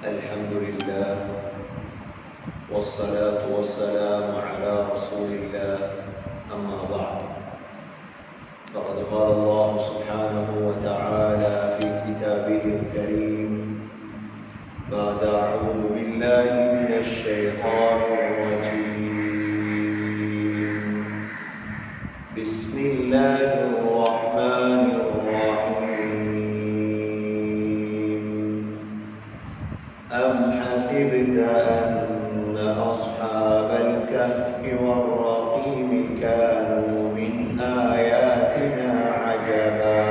الحمد لله والصلاة والسلام على رسول الله أما بعد فقد قال الله سبحانه وتعالى في كتابه الكريم بعد أعوذ بالله من الشيطان الرجيم بسم الله الرحمن الرحيم أم حسبت أن أصحاب الكهف والرقيم كانوا من آياتنا عجبا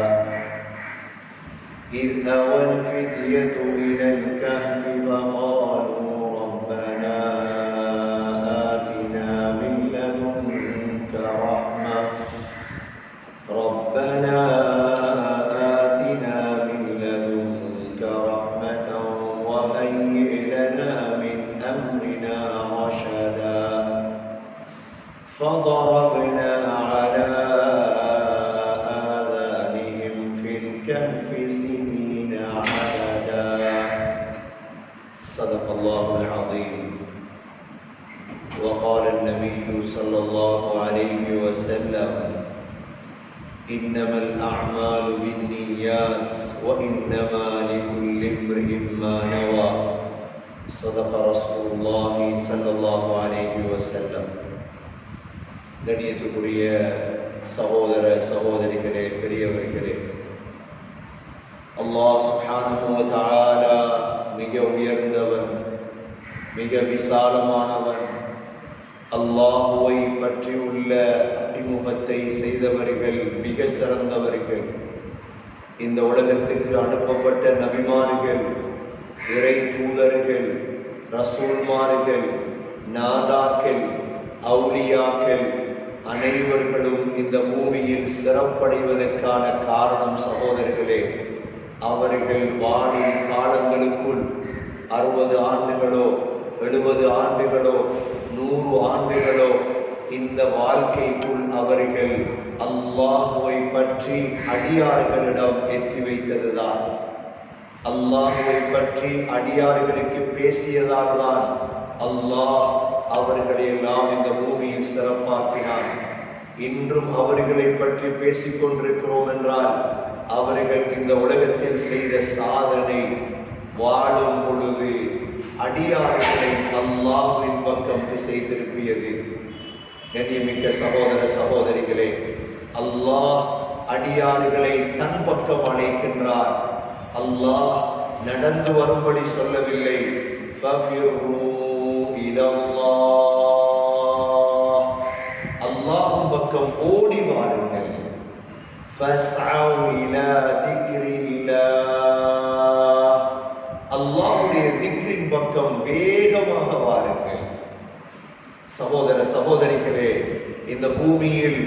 إذ أوى الفتية إلى الكهف فقالوا ربنا آتنا من لدنك رحمة وهيئ لنا من أمرنا رشدا فضربنا على آذانهم في الكهف سنين عددا صدق الله العظيم. وقال النبي صلى الله عليه وسلم إنما الأعمال بالنيات وإنما لكل امرئ ما نوى صدق رسول الله صلى الله عليه وسلم. கண்ணியத்துக்குரிய சகோதர சகோதரிகளே, பெரியவர்களே, அல்லாஹ் சுப்ஹானஹு வ தஆலா மிக உயர்ந்தவன், மிக விசாலமானவன். அல்லாஹுவை பற்றியுள்ள அறிமுகத்தை செய்தவர்கள் மிக சிறந்தவர்கள். இந்த உலகத்துக்கு அனுப்பப்பட்ட நபிமார்கள், இறை தூதர்கள், ரசூல்மார்கள், நாதாக்கள், அவுலியாக்கள் அனைவர்களும் இந்த பூமியில் சிறப்படைவதற்கான காரணம் சகோதரர்களே, அவர்கள் வாழும் காலங்களுக்குள் 60 ஆண்டுகளோ 70 ஆண்டுகளோ 100 ஆண்டுகளோ இந்த வாழ்க்கைக்குள் அவர்கள் அல்லாஹுவை பற்றி அடியார்களிடம் எத்தி வைத்ததுதான். அல்லாஹுவை பற்றி அடியார்களுக்கு பேசியதால்தான் அல்லாஹ் அவர்களை எல்லாம் இந்த பூமியில் சிறப்பாக்கினார். இன்றும் அவர்களை பற்றி பேசிக் கொண்டிருக்கிறோம் என்றால் அவர்கள் இந்த உலகத்தில் செய்த சாதனை, வாழும் பொழுது அடியார்களை அல்லாஹ்வின் பக்கம் திசை திருப்பியது. கண்ணியமிக்க சகோதர சகோதரிகளே, அல்லாஹ் அடியார்களை தன் பக்கம் அழைக்கின்றார். அல்லாஹ் நடந்து வரும்படி சொல்லவில்லை. அல்லாஹ்வின் பக்கம் ஓடி வாருங்கள். அல்லாஹ்வுடைய திக்ரின் பக்கம் வேகமாக வாருங்கள். சகோதர சகோதரிகளே, இந்த பூமியில்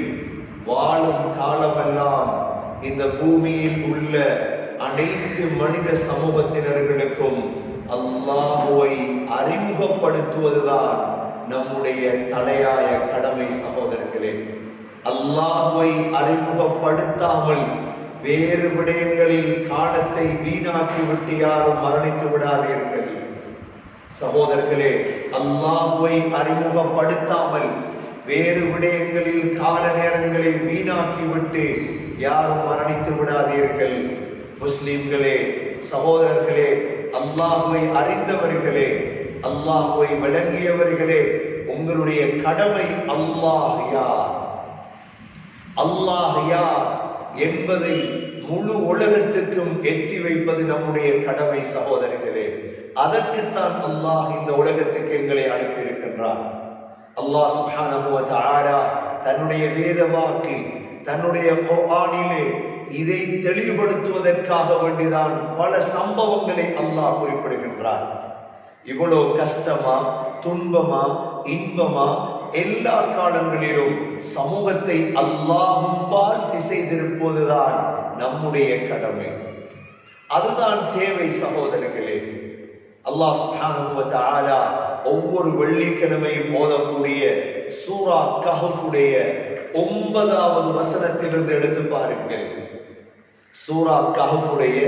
வாழும் காலமெல்லாம் இந்த பூமியில் உள்ள அனைத்து மனித சமூகத்தினர்களுக்கும் அல்லாஹுவை அறிமுகப்படுத்துவதுதான் நம்முடைய தலையாய கடமை. சகோதரர்களே, அல்லாஹுவை அறிமுகப்படுத்தாமல் வேறு விடயங்களில் காலத்தை வீணாக்கிவிட்டு யாரும் மரணித்து விடாதீர்கள். சகோதரர்களே, அல்லாஹுவை அறிமுகப்படுத்தாமல் வேறு விடயங்களில் கால நேரங்களை வீணாக்கிவிட்டு யாரும் மரணித்து விடாதீர்கள். முஸ்லிம்களே, சகோதரர்களே, அல்லாஹுவை அறிந்தவர்களே, அல்லாஹுவை விளங்கியவர்களே, உங்களுடைய கடமை அல்லாஹ் யார், அல்லாஹ் யார் என்பதை முழு உலகத்துக்கும் எட்டி வைப்பது நம்முடைய கடமை. சகோதரர்களே, அதற்குத்தான் அல்லாஹ் இந்த உலகத்துக்கு எங்களை அனுப்பியிருக்கின்றார். அல்லாஹ் சுப்ஹானஹு வ தஆலா தன்னுடைய வேத வாக்கு, தன்னுடைய குர்ஆனிலே இதை தெளிவுபடுத்துவதற்காக வேண்டிதான் பல சம்பவங்களை அல்லாஹ் குறிப்பிடுகின்றார். இவ்வளவு கஷ்டமா, துன்பமா, இன்பமா, எல்லா காலங்களிலும் சமூகத்தை அல்லாஹ்பால் திசை திருப்புவதுதான் நம்முடைய கடமை. அதுதான் தேவை. சகோதரர்களே, அல்லாஹ் சுப்ஹானஹு வ தஆலா ஒவ்வொரு வெள்ளிக்கிழமையும் ஓதக்கூடிய சூரா கஹ்ஃபுடைய 9வது வசனத்திலிருந்து எடுத்து பாருங்கள். சூரா கஹ்ஃபுடைய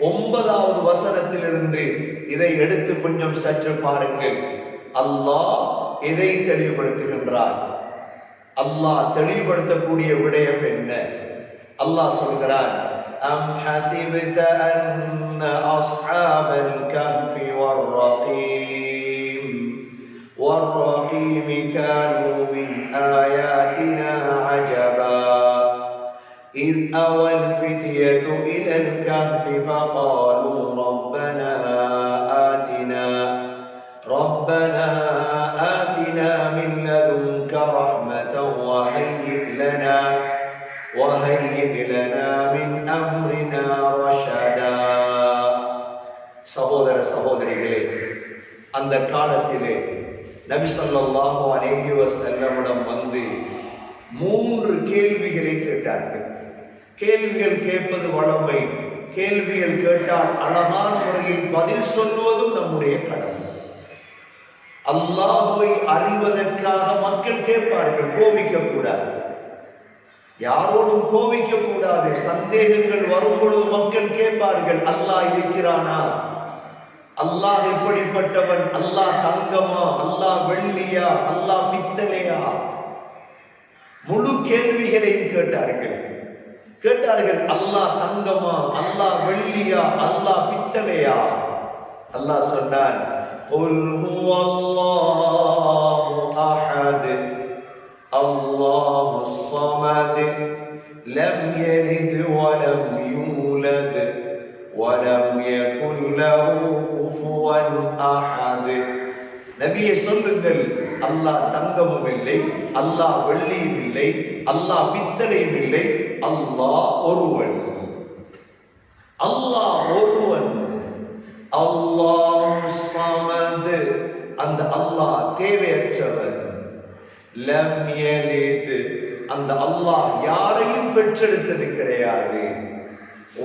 9வது வசனத்திலிருந்து இதை எடுத்து கொஞ்சம் சற்று பாருங்கள். அல்லாஹ் எதை தெளிவுபடுத்துகின்றார்? அல்லாஹ் தெளிவுபடுத்தக்கூடிய விடயம் என்ன? அல்லாஹ் சொல்கிறான், أم حسبت أن أصحاب الكهف والرقيم كانوا من آياتنا عجبا إذ أوى الفتية إلى الكهف فقالوا ربنا آتنا من لدنك رحمة وهيئ لنا من أمرنا رشدا. சகோதர சகோதரிகளே, அந்த காலத்திலே நபி ஸல்லல்லாஹு அலைஹி வஸல்லமிடம் வந்து 3 கேள்விகளை கேட்டார்கள். கேள்விகள் கேட்பது வழமை. கேள்விகள் கேட்டால் அழகான முறையில் பதில் சொல்வதும் நம்முடைய கடமை. அல்லாஹ்வை அறிவதற்காக மக்கள் கேட்பார்கள். கோபிக்க கூடாது, யாரோடும் கோபிக்க கூடாது. சந்தேகங்கள் வரும் பொழுது மக்கள் கேட்பார்கள், அல்லாஹ் இருக்கிறானா? அல்லாஹ் எப்படிப்பட்டவன்? அல்லாஹ் தங்கமா? அல்லாஹ் வெள்ளியா? அல்லாஹ் பித்தளையா? முழு கேள்விகளையும் கேட்டார்கள். அல்லாஹ் தங்கமா? அல்லாஹ் வெள்ளியா? அல்லாஹ் பித்தளையா? அல்லாஹ் சொன்னான், குல் ஹுவல்லாஹு அஹத் அல்லாஹுஸ் ஸமத் லம் யலித் வலம் யூலத் வலம் யகுல் லஹு குஃபுவன் அஹத். நபியே சொல்லுங்கள், அல்லாஹ் தங்கமும் இல்லை, அல்லாஹ் வெள்ளியும் இல்லை, அல்லாஹ் பித்தளையும் இல்லை, அல்லாஹ் ஒருவன். அல்லாஹுஸ் ஸமத், அந்த அல்லாஹ் தேவையற்றவன். லம் யலித், அந்த அல்லாஹ் யாரையும் பெற்றெடுத்தது கிடையாது.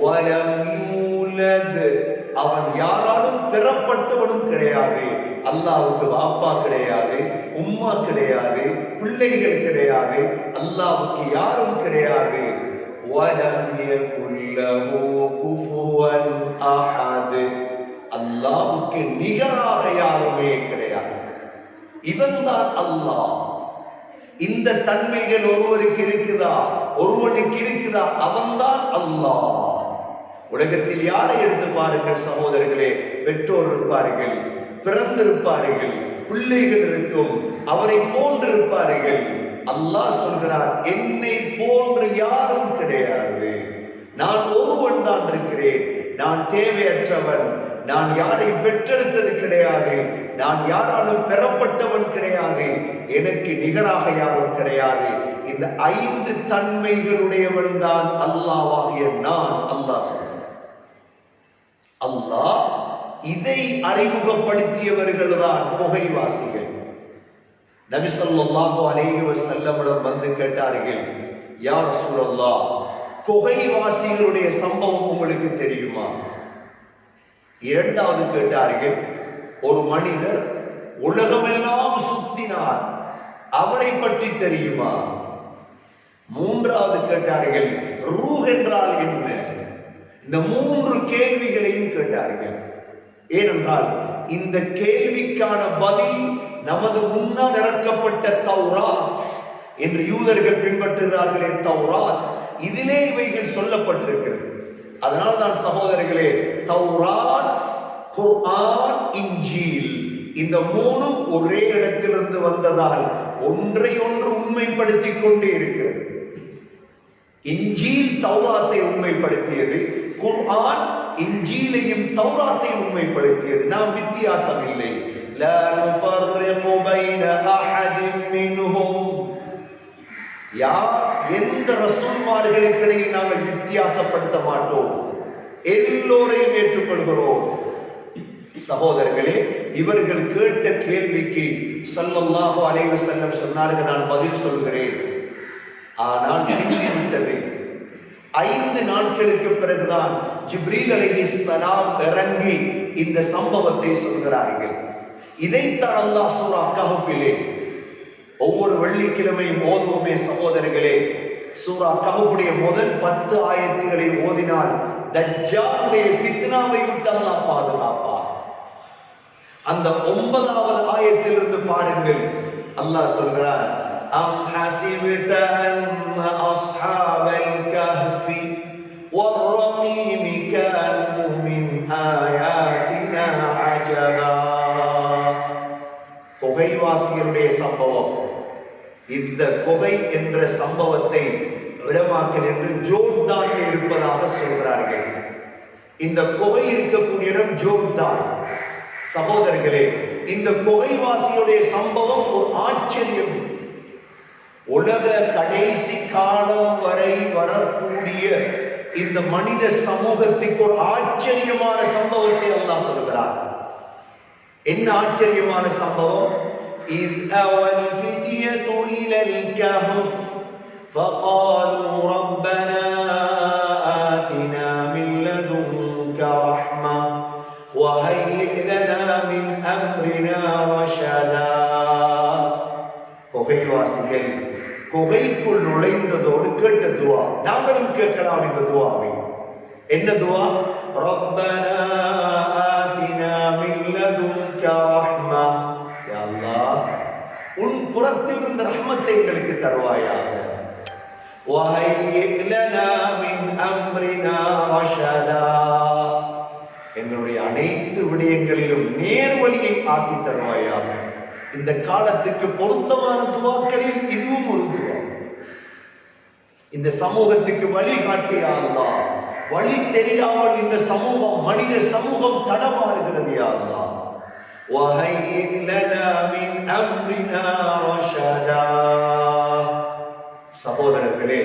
வலம் யூலத், அவன் யாராலும் பெறப்பட்டவனும் கிடையாது. அல்லாஹ்வுக்கு வாப்பா கிடையாது, உம்மா கிடையாது, பிள்ளைகள் கிடையாது. அல்லாஹ்வுக்கு யாரும் கிடையாது. வலம் யகுல் லஹு குஃபுவன் அஹத், அல்லாஹ்வுக்கு நிகராக யாருமே கிடையாது. இவன்தான் அல்லாஹ். இந்த தன்மைகள் ஒருவனுக்கு இருக்குதா? அவன்தான் அல்லாஹ். உலகத்தில் யாரை எடுத்து பாருங்கள் சகோதரர்களே, பெற்றோர் இருப்பார்கள், பிறந்திருப்பார்கள், பிள்ளைகள் இருக்கும், அவரை போன்றிருப்பார்கள். அல்லாஹ் சொல்கிறார், என்னை போன்று யாரும் கிடையாது, நான் ஒருவன் தான் இருக்கிறேன், நான் தேவையற்றவன், நான் யாரையும் பெற்றெடுத்தது கிடையாது, நான் யாராலும் பெறப்பட்டவன் கிடையாது, எனக்கு நிகராக யாரும் கிடையாது. இந்த 5 தன்மைகளுடையவன் தான் அல்லாஹ்வாகிய நான். அல்லாஹ் சொல்றான். அல்லாஹ் இதை அறிமுகப்படுத்தியவர்கள் தான் குகைவாசிகள். நபி ஸல்லல்லாஹு அலைஹி வஸல்லமிடம் வந்து கேட்டார்கள், யா ரசூலல்லாஹ், குகைவாசிகளுடைய சம்பவம் உங்களுக்கு தெரியுமா? இரண்டாவது கேட்டார்கள், ஒரு மனிதர் உலகமெல்லாம் சுத்தினார், அவரை பற்றி தெரியுமா? மூன்றாவது கேட்டார்கள், ரூஹ் என்றால் என்ன? இந்த 3 கேள்விகளையும் கேட்டார்கள். ஏனென்றால் இந்த கேள்விக்கான பதில் நமது முன்னால் இறக்கப்பட்ட தௌராத் என்று யூதர்கள் பின்பற்றுகிறார்களே, தௌராத், இதிலே இவைகள் சொல்லப்பட்டிருக்கிறது. அதனால் தான் சகோதரர்களே, தௌராத், குர்ஆன், இன்ஜீல், இந்த 3ம் ஒரே இடத்திலிருந்து வந்ததால் ஒன்றை ஒன்று உண்மைப்படுத்திக் கொண்டே இருக்கிறது. இன்ஜீல் தௌராத்தை உண்மைப்படுத்தியது, குர்ஆன் இன்ஜீலையும் தௌராத்தையும் உண்மைப்படுத்தியது. நாம் வித்தியாசம் இல்லை. லா நுஃபர்ரிகு பைன அஹதின் மின்ஹும், எந்த ரசூல்மார்களுக்கிடையில் நாங்கள் வித்தியாசப்படுத்த மாட்டோம், எல்லோரையும் ஏற்றுக்கொள்கிறோம். சகோதரர்களே, இவர்கள் கேட்ட கேள்விக்கு ஸல்லல்லாஹு அலைஹி வஸல்லம் சொன்னார்கள், நான் பதில் சொல்கிறேன். ஆனால் விட்டது. 5 நாட்களுக்கு பிறகுதான் ஜிப்ரீல் அலைஹிஸ்ஸலாம் இறங்கி இந்த சம்பவத்தை சொல்கிறார்கள். இதைத்தான் அல்லாஹ் சூரா கஹ்ஃபிலே ஒவ்வொரு வெள்ளிக்கிழமையும் ஓதுவோமே சகோதரர்களே. சூரா கஹ்ஃபுடைய முதல் 10 ஆயத்துகளை ஓதினால் தஜ்ஜாலுடைய ஃபித்னாவை விட்டு அல்லாஹ் பாதுகாப்பார். அந்த 9வது ஆயத்திலிருந்து பாருங்கள். அல்லாஹ் சொல்கிறார், அம் ஹஸிப்த அன்ன அஸ்ஹாபல் கஹ்ஃபி வர்ரகீம் கானூ மின் ஆயாத்தினா அஜபா. குகைவாசிகளுடைய சம்பவம். இந்த குகை என்ற சம்பவத்தை உலமாக்கள் என்று ஜோர்தானில் இருப்பதாக சொல்கிறார்கள். இந்த குகை இருக்கக்கூடிய இடம் ஜோர்தான். சகோதரர்களே, இந்த குகைவாசியுடைய சம்பவம் ஒரு ஆச்சரியம். உலக கடைசி காலம் வரை வரக்கூடிய இந்த மனித சமூகத்துக்கு ஒரு ஆச்சரியமான சம்பவத்தை அல்லாஹ் சொல்கிறார். என்ன ஆச்சரியமான சம்பவம்? إذ أوى الفتية إلى الكهف فقالوا ربنا آتنا من لدنك رحمة وهيئ لنا من أمرنا رشدا. குகைவாசிகள் குகைக்குள் நுழைந்ததோடு கேட்ட துவா, நாங்களும் கேட்கலாம் இந்த துவாவை. என்ன துவா? ரப்பனா ஆதினா மின் லதுன்க ரஹ்மா. யா அல்லாஹ், உன் புறத்தில் இருந்த ரஹ்மத்தை எங்களுக்கு தருவாயாக. வஹய்யிக் லனா மின் அம்ரினா ரஷதா. எங்களுடைய அனைத்து விடயங்களிலும் நேர்வழியை ஆக்கி தருவாயாக. இந்த காலத்துக்கு பொருத்தமான துவாக்களில் இதுவும் ஒரு துவா. இந்த சமூகத்துக்கு வழிகாட்டிய அல்லாஹ், வழி தெரியாமல் இந்த சமூகம், மனித சமூகம் தடமாறுகிறது. யா அல்லாஹ், வஹய்யிக் லனா மின் அம்ரினா ரஷதா. சகோதரர்களே,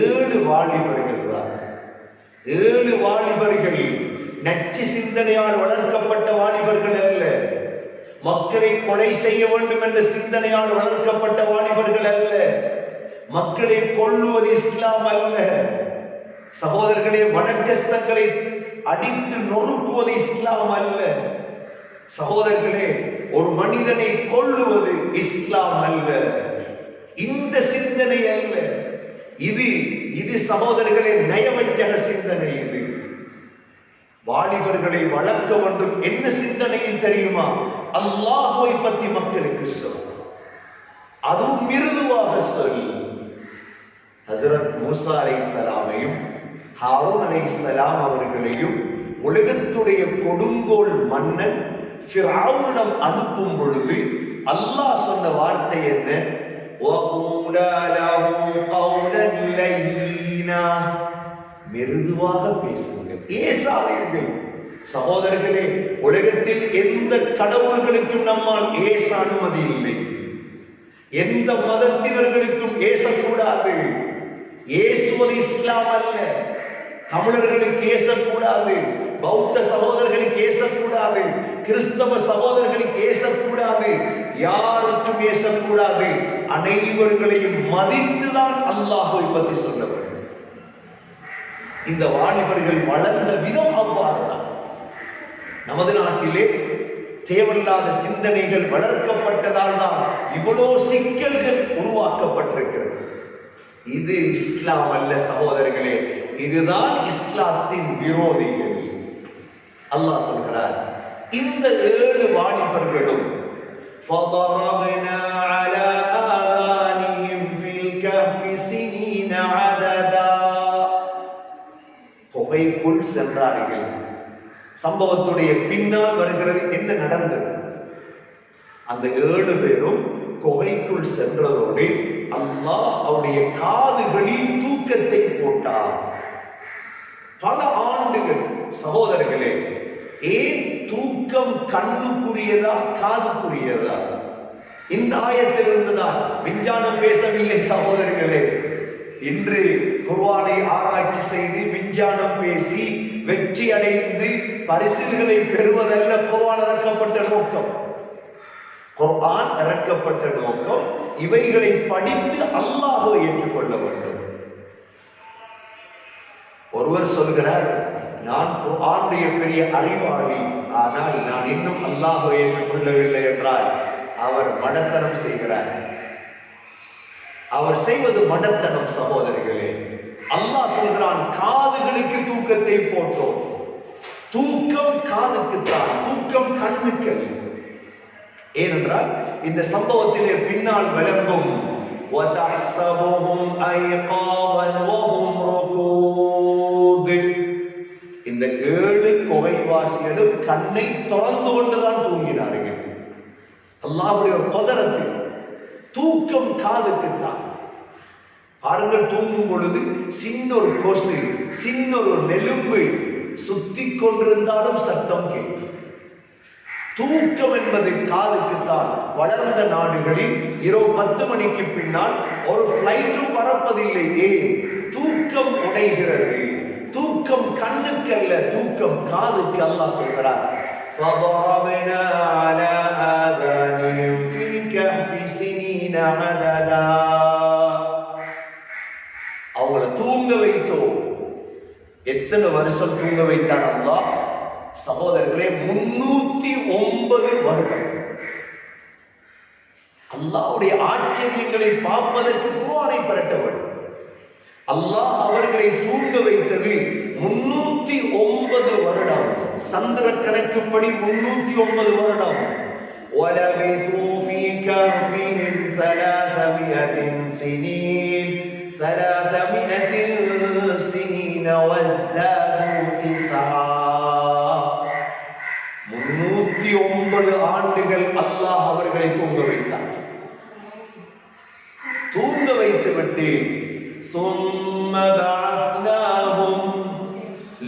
7 வாலிபர்கள். 7 வாலிபர்கள் நச்சு சிந்தனையால் வளர்க்கப்பட்ட வாலிபர்கள் அல்ல. மக்களை கொலை செய்ய வேண்டும் என்ற சிந்தனையால் வளர்க்கப்பட்ட வாலிபர்கள் அல்ல. மக்களை கொல்லுவது இஸ்லாம் அல்ல. சகோதரர்களே, வணக்கஸ்தங்களை அடித்து நொறுக்குவது இஸ்லாம் அல்ல. சகோதரர்களே, ஒரு மனிதனை கொல்லுவது இஸ்லாம் அல்ல. இந்த சிந்தனை அல்ல இது சகோதரர்களே நயவஞ்சக சிந்தனை. இது வாலிபர்களை வளர்க்க வேண்டும் என்ன சிந்தனையில் தெரியுமா? அல்லாஹ்வை பற்றி மக்களுக்கு சொல், அதுவும் மிருதுவாக சொல். ஹஜ்ரத் மூசா அலைஹிஸ்ஸலாமையும் ஹாரூன் அலைஹிஸ்ஸலாம் அவர்களையும் உலகத்துடைய கொடுங்கோல் மன்னன் ஃபிரௌனிடம் அனுப்பும் பொழுது அல்லாஹ் சொன்ன வார்த்தை என்ன? வகூலா லஹு கௌலன் லைனா. மிருதுவாக பேசுங்கள், ஏசாதீர்கள். சகோதரர்களே, உலகத்தில் எந்த கடவுள்களுக்கும் நம்மால் ஏச அனுமதி இல்லை. எந்த மதத்தினர்களுக்கும் ஏசக்கூடாது. ஏசுவது இஸ்லாம் அல்ல. தமிழர்களுக்கு ஏசக்கூடாது, பௌத்த சகோதரர்களுக்கு ஏசக்கூடாது, கிறிஸ்தவ சகோதரர்களுக்கு ஏசக்கூடாது, யாருக்கும் ஏசக்கூடாது. அனைவர்களையும் மதித்துதான் அல்லாஹ்வை பற்றி சொல்ல வேண்டும். இந்த வாலிபர்கள் வளர்ந்த விதம் அவ்வாறுதான். நமது நாட்டிலே தேவையில்லாத சிந்தனைகள் வளர்க்கப்பட்டதால் தான் இவ்வளோ சிக்கல்கள் உருவாக்கப்பட்டிருக்கிறது. இது இஸ்லாம் அல்ல சகோதரர்களே, இதுதான் இஸ்லாத்தின் விரோதிகள். அல்லாஹ் சொல்கிறார், இந்த 7 வாலிபர்களும் فَضَرَبْنَا عَلَى آذَانِهِمْ فِي الْكَهْفِ سِنِينَ عَدَدًا. குகைக்குள் சென்றார்கள். சம்பவத்துடைய பின்னால் வருகிறது என்ன நடந்தது. அந்த 7 பேரும் குகைக்குள் சென்றதோடு அல்லாஹ் அவருடைய காதுகளில் தூக்கத்தை போட்டார். பல ஆண்டுகள். சகோதரர்களே, ஏன் தூக்கம் கண்ணுக்குரியதா காதுக்குரியதா? இந்த ஆயத்தில் இருந்துதான். விஞ்ஞானம் பேசவில்லை சகோதரர்களே. இன்று குர்ஆனை ஆராய்ச்சி செய்து விஞ்ஞானம் பேசி வெற்றி அடைந்து பரிசுகளை பெறுவதல்ல குர்ஆன் இறக்கப்பட்ட நோக்கம். குர்ஆன் இறக்கப்பட்ட நோக்கம் இவைகளை படித்து அல்லாஹ்வை ஏற்றுக்கொள்ள வேண்டும். ஒருவர் சொல்கிறார், நான் குர்ஆனுடைய பெரிய அறிவாளி, ஆனால் நான் இன்னும் அல்லாஹ்வை ஏற்றுக்கொள்ளவில்லை என்றால் அவர் மடத்தனம் செய்கிறார். அவர் செய்வது மடத்தனம் சகோதரிகளே. அல்லாஹ் சொல்கிறான், காதுகளுக்கு தூக்கத்தை போட்டோம். தூக்கம் காதுக்குத்தான், தூக்கம் கண்ணுக்கு. ஏனென்றால் இந்த சம்பவத்திலே பின்னால் விளங்கும் இந்த 7 குகைவாசிகளும் கண்ணை திறந்து கொண்டுதான் தூங்கினார்கள். அல்லாஹ்வுடைய ஒரு குதிரத்து, தூக்கம் காதுக்குத்தான். பாருங்கள், தூங்கும் பொழுது சின்ன ஒரு கொசு, சின்ன ஒரு நெலும்பு சுத்தி கொண்டிருந்தாலும் சத்தம் கேட்கும். தூக்கம் என்பது காதுக்குத்தான். வளர்ந்த நாடுகளில் இரவு 10 மணிக்கு பின்னால் ஒரு பிளைட்டும் பறப்பதில்லை. ஏன்? தூக்கம் உடைகிறது. தூக்கம் கண்ணுக்கு அல்ல, தூக்கம் காதுக்கு. அல்லாஹ் சொல்கிறார், فَضَرَبْنَا عَلَى آذَانِهِمْ فِي الْكَهْفِ سِنِينَ عَدَدًا. அவங்களை தூங்க வைத்தோம். எத்தனை வருஷம் தூங்க வைத்தார் அல்லாஹ்? சகோதரர்களே, 309 வருடம். அல்லாஹ்வுடைய ஆச்சரியங்களை பார்ப்பதற்கு குர்ஆனை பரட்ட வேண்டும். அல்லாஹ் அவர்களை தூங்க வைத்தது 309 வருடம். சந்திர கணக்குப்படி 309 வருடம். وَلَبِثُوا فِي كَهْفِهِمْ 300 سِنِينَ 300 سِنِينَ وَازْدَادُوا 309 ஆண்டுகள் அல்லாஹ் அவர்களை தூங்க வைத்தார். தூங்க வைத்துவிட்டு ثُمَّ بَعَثْنَاهُمْ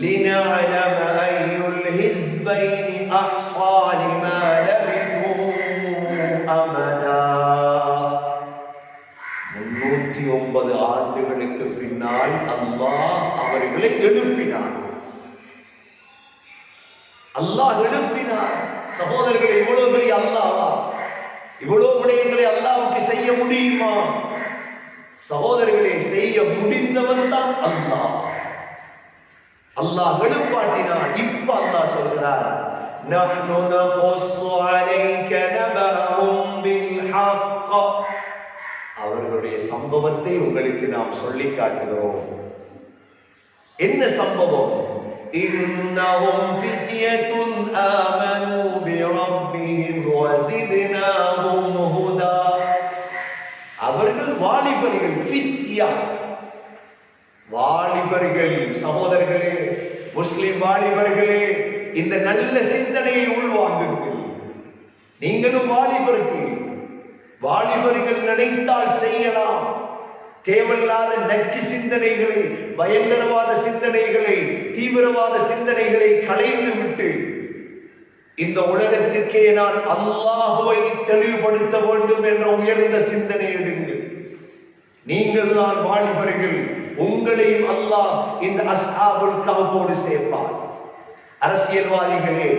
لِنَعْلَمَ أَيُّ الْحِزْبَيْنِ أَحْصَىٰ لِمَا لَبِثُوا أَمَدًا. 309 ஆண்டுகளுக்கு பின்னால் அல்லாஹ் அவர்களை எழுப்பினார். அல்லாஹ் எழுப்பினார். சகோதரர்கள், இவ்வளவு பெரிய அல்லாஹ்வா? இவ்வளவு விடயங்களை அல்லாஹ்வுக்கு செய்ய முடியுமா? சகோதரர்களே, செய்ய முடிந்தவன் தான் அல்லாஹ். அல்லாஹ் எழுப்பாட்டினான். இப்ப அல்லாஹ் சொல்கிறார், நஹ்னு நகுஸ்ஸு அலைக நபஅஹும் பில் ஹக்க. அவர்களுடைய சம்பவத்தை உங்களுக்கு நாம் சொல்லி காட்டுகிறோம். என்ன சம்பவம்? إنهم فتية آمنوا بربهم وزدناهم هدى. அவர்கள் வாலிபர்கள், ஃபித்யா, வாலிபர்கள். சகோதரர்களே, முஸ்லிம் வாலிபர்களே, இந்த நல்ல சிந்தனையை உள்வாங்குங்கள். நீங்களும் வாலிபர்கள். வாலிபர்கள் நினைத்தால் செய்யலாம். தேவையில்லாத நச்சு சிந்தனைகளை, பயங்கரவாத சிந்தனைகளை, தீவிரவாத சிந்தனைகளை களைந்து விட்டு இந்த உலகத்திற்கே நான் அல்லாஹ்வை தெளிவுபடுத்த வேண்டும் என்ற உயர்ந்த சிந்தனை எடுங்கள். நீங்கள் தான் வாலிபர்கள். உங்களையும் அல்லாஹ் இந்த அஸ்ஹாபுல் கஹ்ஃபோடு சேர்ப்பார். அரசியல்வாதிகளே,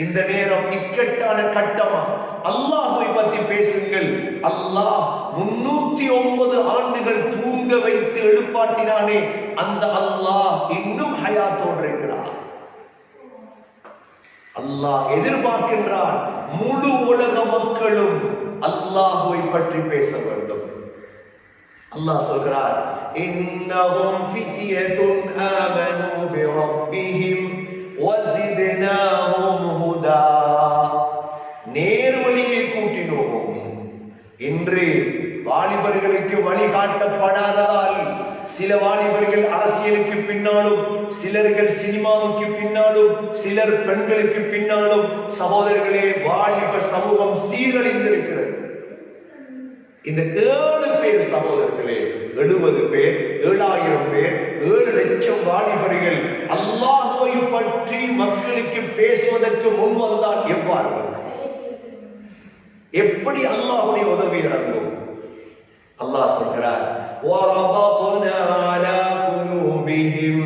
இந்த நேரம் இக்கட்டான கட்டமா? அல்லாஹ்வை பற்றி பேசுங்கள். அல்லாஹ் 309 ஆண்டுகள் தூங்க வைத்து எழுப்பாட்டினானே, அந்த அல்லாஹ் இன்னும் ஹயாத்தோடு இருக்கிறார். அல்லாஹ் எதிர்பார்க்கின்றார் முழு உலக மக்களும் அல்லாஹ்வை பற்றி பேச வேண்டும். அல்லாஹ் சொல்கிறார், இன்னஹும் ஃபித்யத்துன் ஆமனூ பிரப்பிஹிம் வஸித்னாஹும் ஹுதா. நேர்வழியை கூட்டினோம். இன்று வாலிபர்களுக்கு வழிகாட்டப்படாததால் சில வாலிபர்கள் அரசியலுக்கு பின்னாலும், சிலர்கள் சினிமாவுக்கு பின்னாலும், சிலர் பெண்களுக்கு பின்னாலும். சகோதரர்களே, வாலிப சமூகம் சீரழிந்திருக்கிறது. இந்த 7 பேர் சகோதரர்களே, 70 பேர், 7000 பேர், 7 லட்சம் வாலிபர்கள் அல்லாஹ்வை பற்றி மக்களுக்கு பேசுவதற்கு முன் வந்தால் எவ்வாறு? எப்படி அல்லாஹ்வுடைய உதவி இறங்கும்? அல்லாஹ் சொல்கிறார், وَرَبَطْنَا عَلَى قُلُوبِهِمْ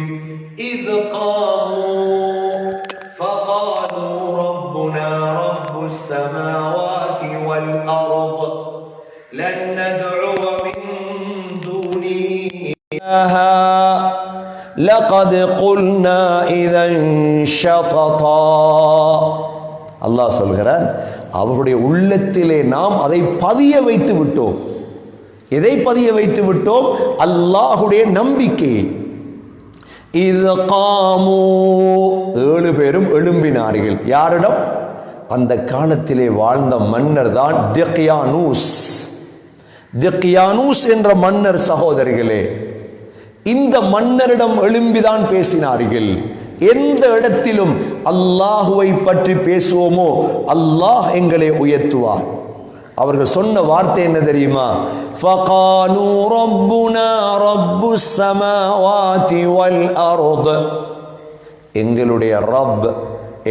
إِذْ قَامُوا فَقَالُوا رَبُّنَا رَبُّ السَّمَاوَاتِ وَالْأَرْضِ لَن نَّدْعُوَ مِن دُونِهِ إِلَٰهًا لَقَدْ قُلْنَا إِذًا شَطَطًا. அல்லாஹ் சொல்கிறார், அவருடைய உள்ளத்திலே நாம் அதை பதிய வைத்து விட்டோம். எதை பதிய வைத்து விட்டோம்? அல்லாஹுடைய நம்பிக்கை. இது காமு, 7 பேரும் எழும்பினார்கள். யாரிடம்? அந்த காலத்திலே வாழ்ந்த மன்னர் தான் திக்யானூஸ். திக்யானூஸ் என்ற மன்னர் சகோதரிகளே, இந்த மன்னரிடம் எழும்பிதான் பேசினார்கள். எந்த இடத்திலும் அல்லாஹுவை பற்றி பேசுவோமோ அல்லாஹ் எங்களை உயர்த்துவார். அவர்கள் சொன்ன வார்த்தை என்ன தெரியுமா? ஃபகாலு ரப்புனா ரப்புஸ் ஸமாவாதி வல் அர்த். எங்களுடைய ரப்,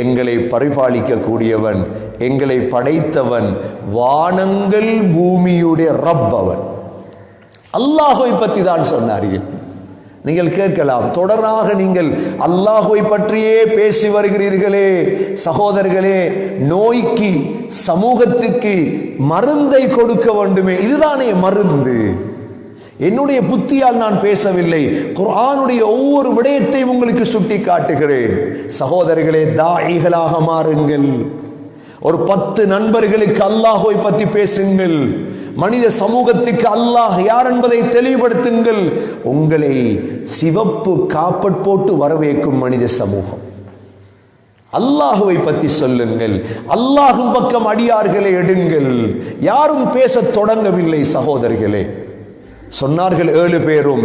எங்களை பரிபாலிக்க கூடியவன், எங்களை படைத்தவன், வானங்கள் பூமியுடைய ரப் அவன். அல்லாஹுவை பற்றி தான் சொன்னார்கள். நீங்கள் கேட்கலாம், தொடராக நீங்கள் அல்லாஹுவை பற்றியே பேசி வருகிறீர்களே சகோதரர்களே, நோய்க்கு சமூகத்துக்கு மருந்தை கொடுக்க வேண்டுமே, இதுதானே மருந்து? என்னுடைய புத்தியால் நான் பேசவில்லை, குர்ஆனுடைய ஒவ்வொரு விடயத்தையும் உங்களுக்கு சுட்டி காட்டுகிறேன். சகோதரர்களே, தாயிகளாக மாறுங்கள். ஒரு 10 நண்பர்களுக்கு அல்லாஹுவை பற்றி பேசுங்கள். மனித சமூகத்துக்கு அல்லாஹ் யார் என்பதை தெளிவுபடுத்துங்கள். உங்களை சிவப்பு காப்பட் போட்டு வரவேற்கும் மனித சமூகம். அல்லாஹுவை பற்றி சொல்லுங்கள். அல்லாஹ்வின் பக்கம் அடியார்களை எடுங்கள். யாரும் பேசத் தொடங்கவில்லை சகோதரர்களே. சொன்னார்கள் 7 பேரும்,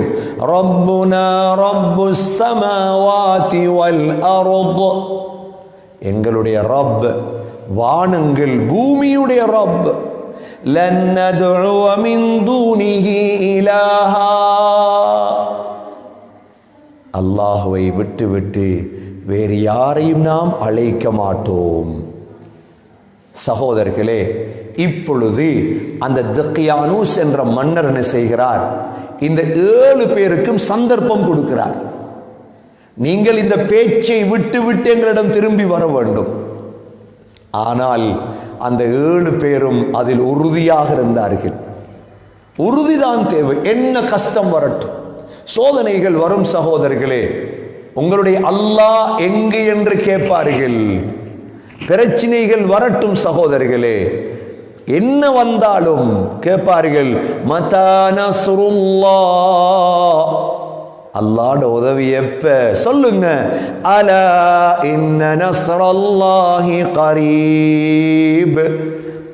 ரப்புனா ரப்புஸ் ஸமாவாதி வல் அர்த். எங்களுடைய ரப் வானங்கள் பூமியுடைய ரப். லன் நதுஉ மின் தூனிஹி இலாஹா. அல்லாஹ்வை விட்டு வேறு யாரையும் நாம் அழைக்க மாட்டோம். சகோதரர்களே, இப்பொழுது அந்த திக்யானூஸ் என்ற மன்னர் என்ன செய்கிறார்? இந்த 7 பேருக்கும் சந்தர்ப்பம் கொடுக்கிறார். நீங்கள் இந்த பேச்சை விட்டு எங்களிடம் திரும்பி வர வேண்டும். ஆனால் அந்த 7 பேரும் அதில் உறுதியாக இருந்தார்கள். உறுதிதான் தேவை. என்ன கஷ்டம் வரட்டும், சோதனைகள் வரும் சகோதரர்களே, உங்களுடைய அல்லாஹ் எங்கு என்று கேட்பார்கள். பிரச்சனைகள் வரட்டும் சகோதரர்களே, என்ன வந்தாலும் கேட்பார்கள், மதா நஸ்ருல்லாஹ், அல்லாஹ்வுடைய உதவி எப்ப? சொல்லுங்க, அலா இன்ன நஸ்ரல்லாஹி கரீப்.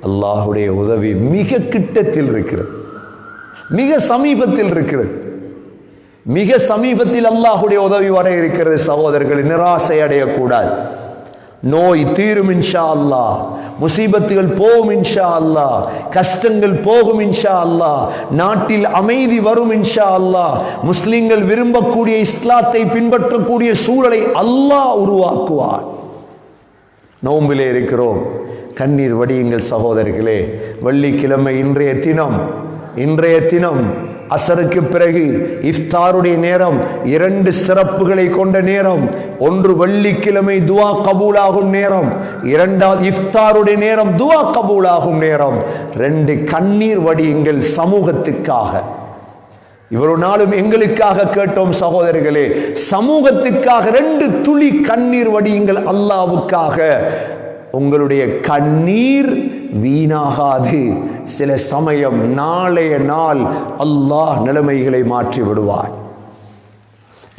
அல்லாஹ்வுடைய உதவி மிக கிட்டத்தில் இருக்கிறது, மிக சமீபத்தில் இருக்கிறது. மிக சமீபத்தில் அல்லாஹ்வுடைய உதவி வர இருக்கிறது. சகோதரர்கள், நிராசை அடையக்கூடாது. நோய் தீரும் இன்ஷா அல்லாஹ், முசீபத்துகள் போகும் இன்ஷா அல்லாஹ், கஷ்டங்கள் போகும் இன்ஷா அல்லாஹ், நாட்டில் அமைதி வரும் இன்ஷா அல்லாஹ், முஸ்லிம்கள் விரும்பக்கூடிய இஸ்லாத்தை பின்பற்றக்கூடிய சூழலை அல்லாஹ் உருவாக்குவார். நோம்பிலே இருக்கிறோம், கண்ணீர் வடியுங்கள் சகோதரர்களே. வெள்ளிக்கிழமை இன்றைய தினம் அசருக்கு பிறகு இஃப்தாருடைய நேரம். 2 சிறப்புகளை கொண்ட நேரம். ஒன்று வெள்ளிக்கிழமை துவா கபூலாகும் நேரம், 2வது இஃப்தாருடைய நேரம் துவா கபூலாகும் நேரம். 2 கண்ணீர் வடியுங்கள் சமூகத்துக்காக. இவ்வளவு நாளும் எங்களுக்காக கேட்டோம் சகோதரர்களே, சமூகத்துக்காக 2 துளி கண்ணீர் வடியுங்கள் அல்லாஹ்வுக்காக. உங்களுடைய கண்ணீர் வீணாகாது. சில சமயம் நாளைய நாள் அல்லாஹ் நிலைமைகளை மாற்றி விடுவார்.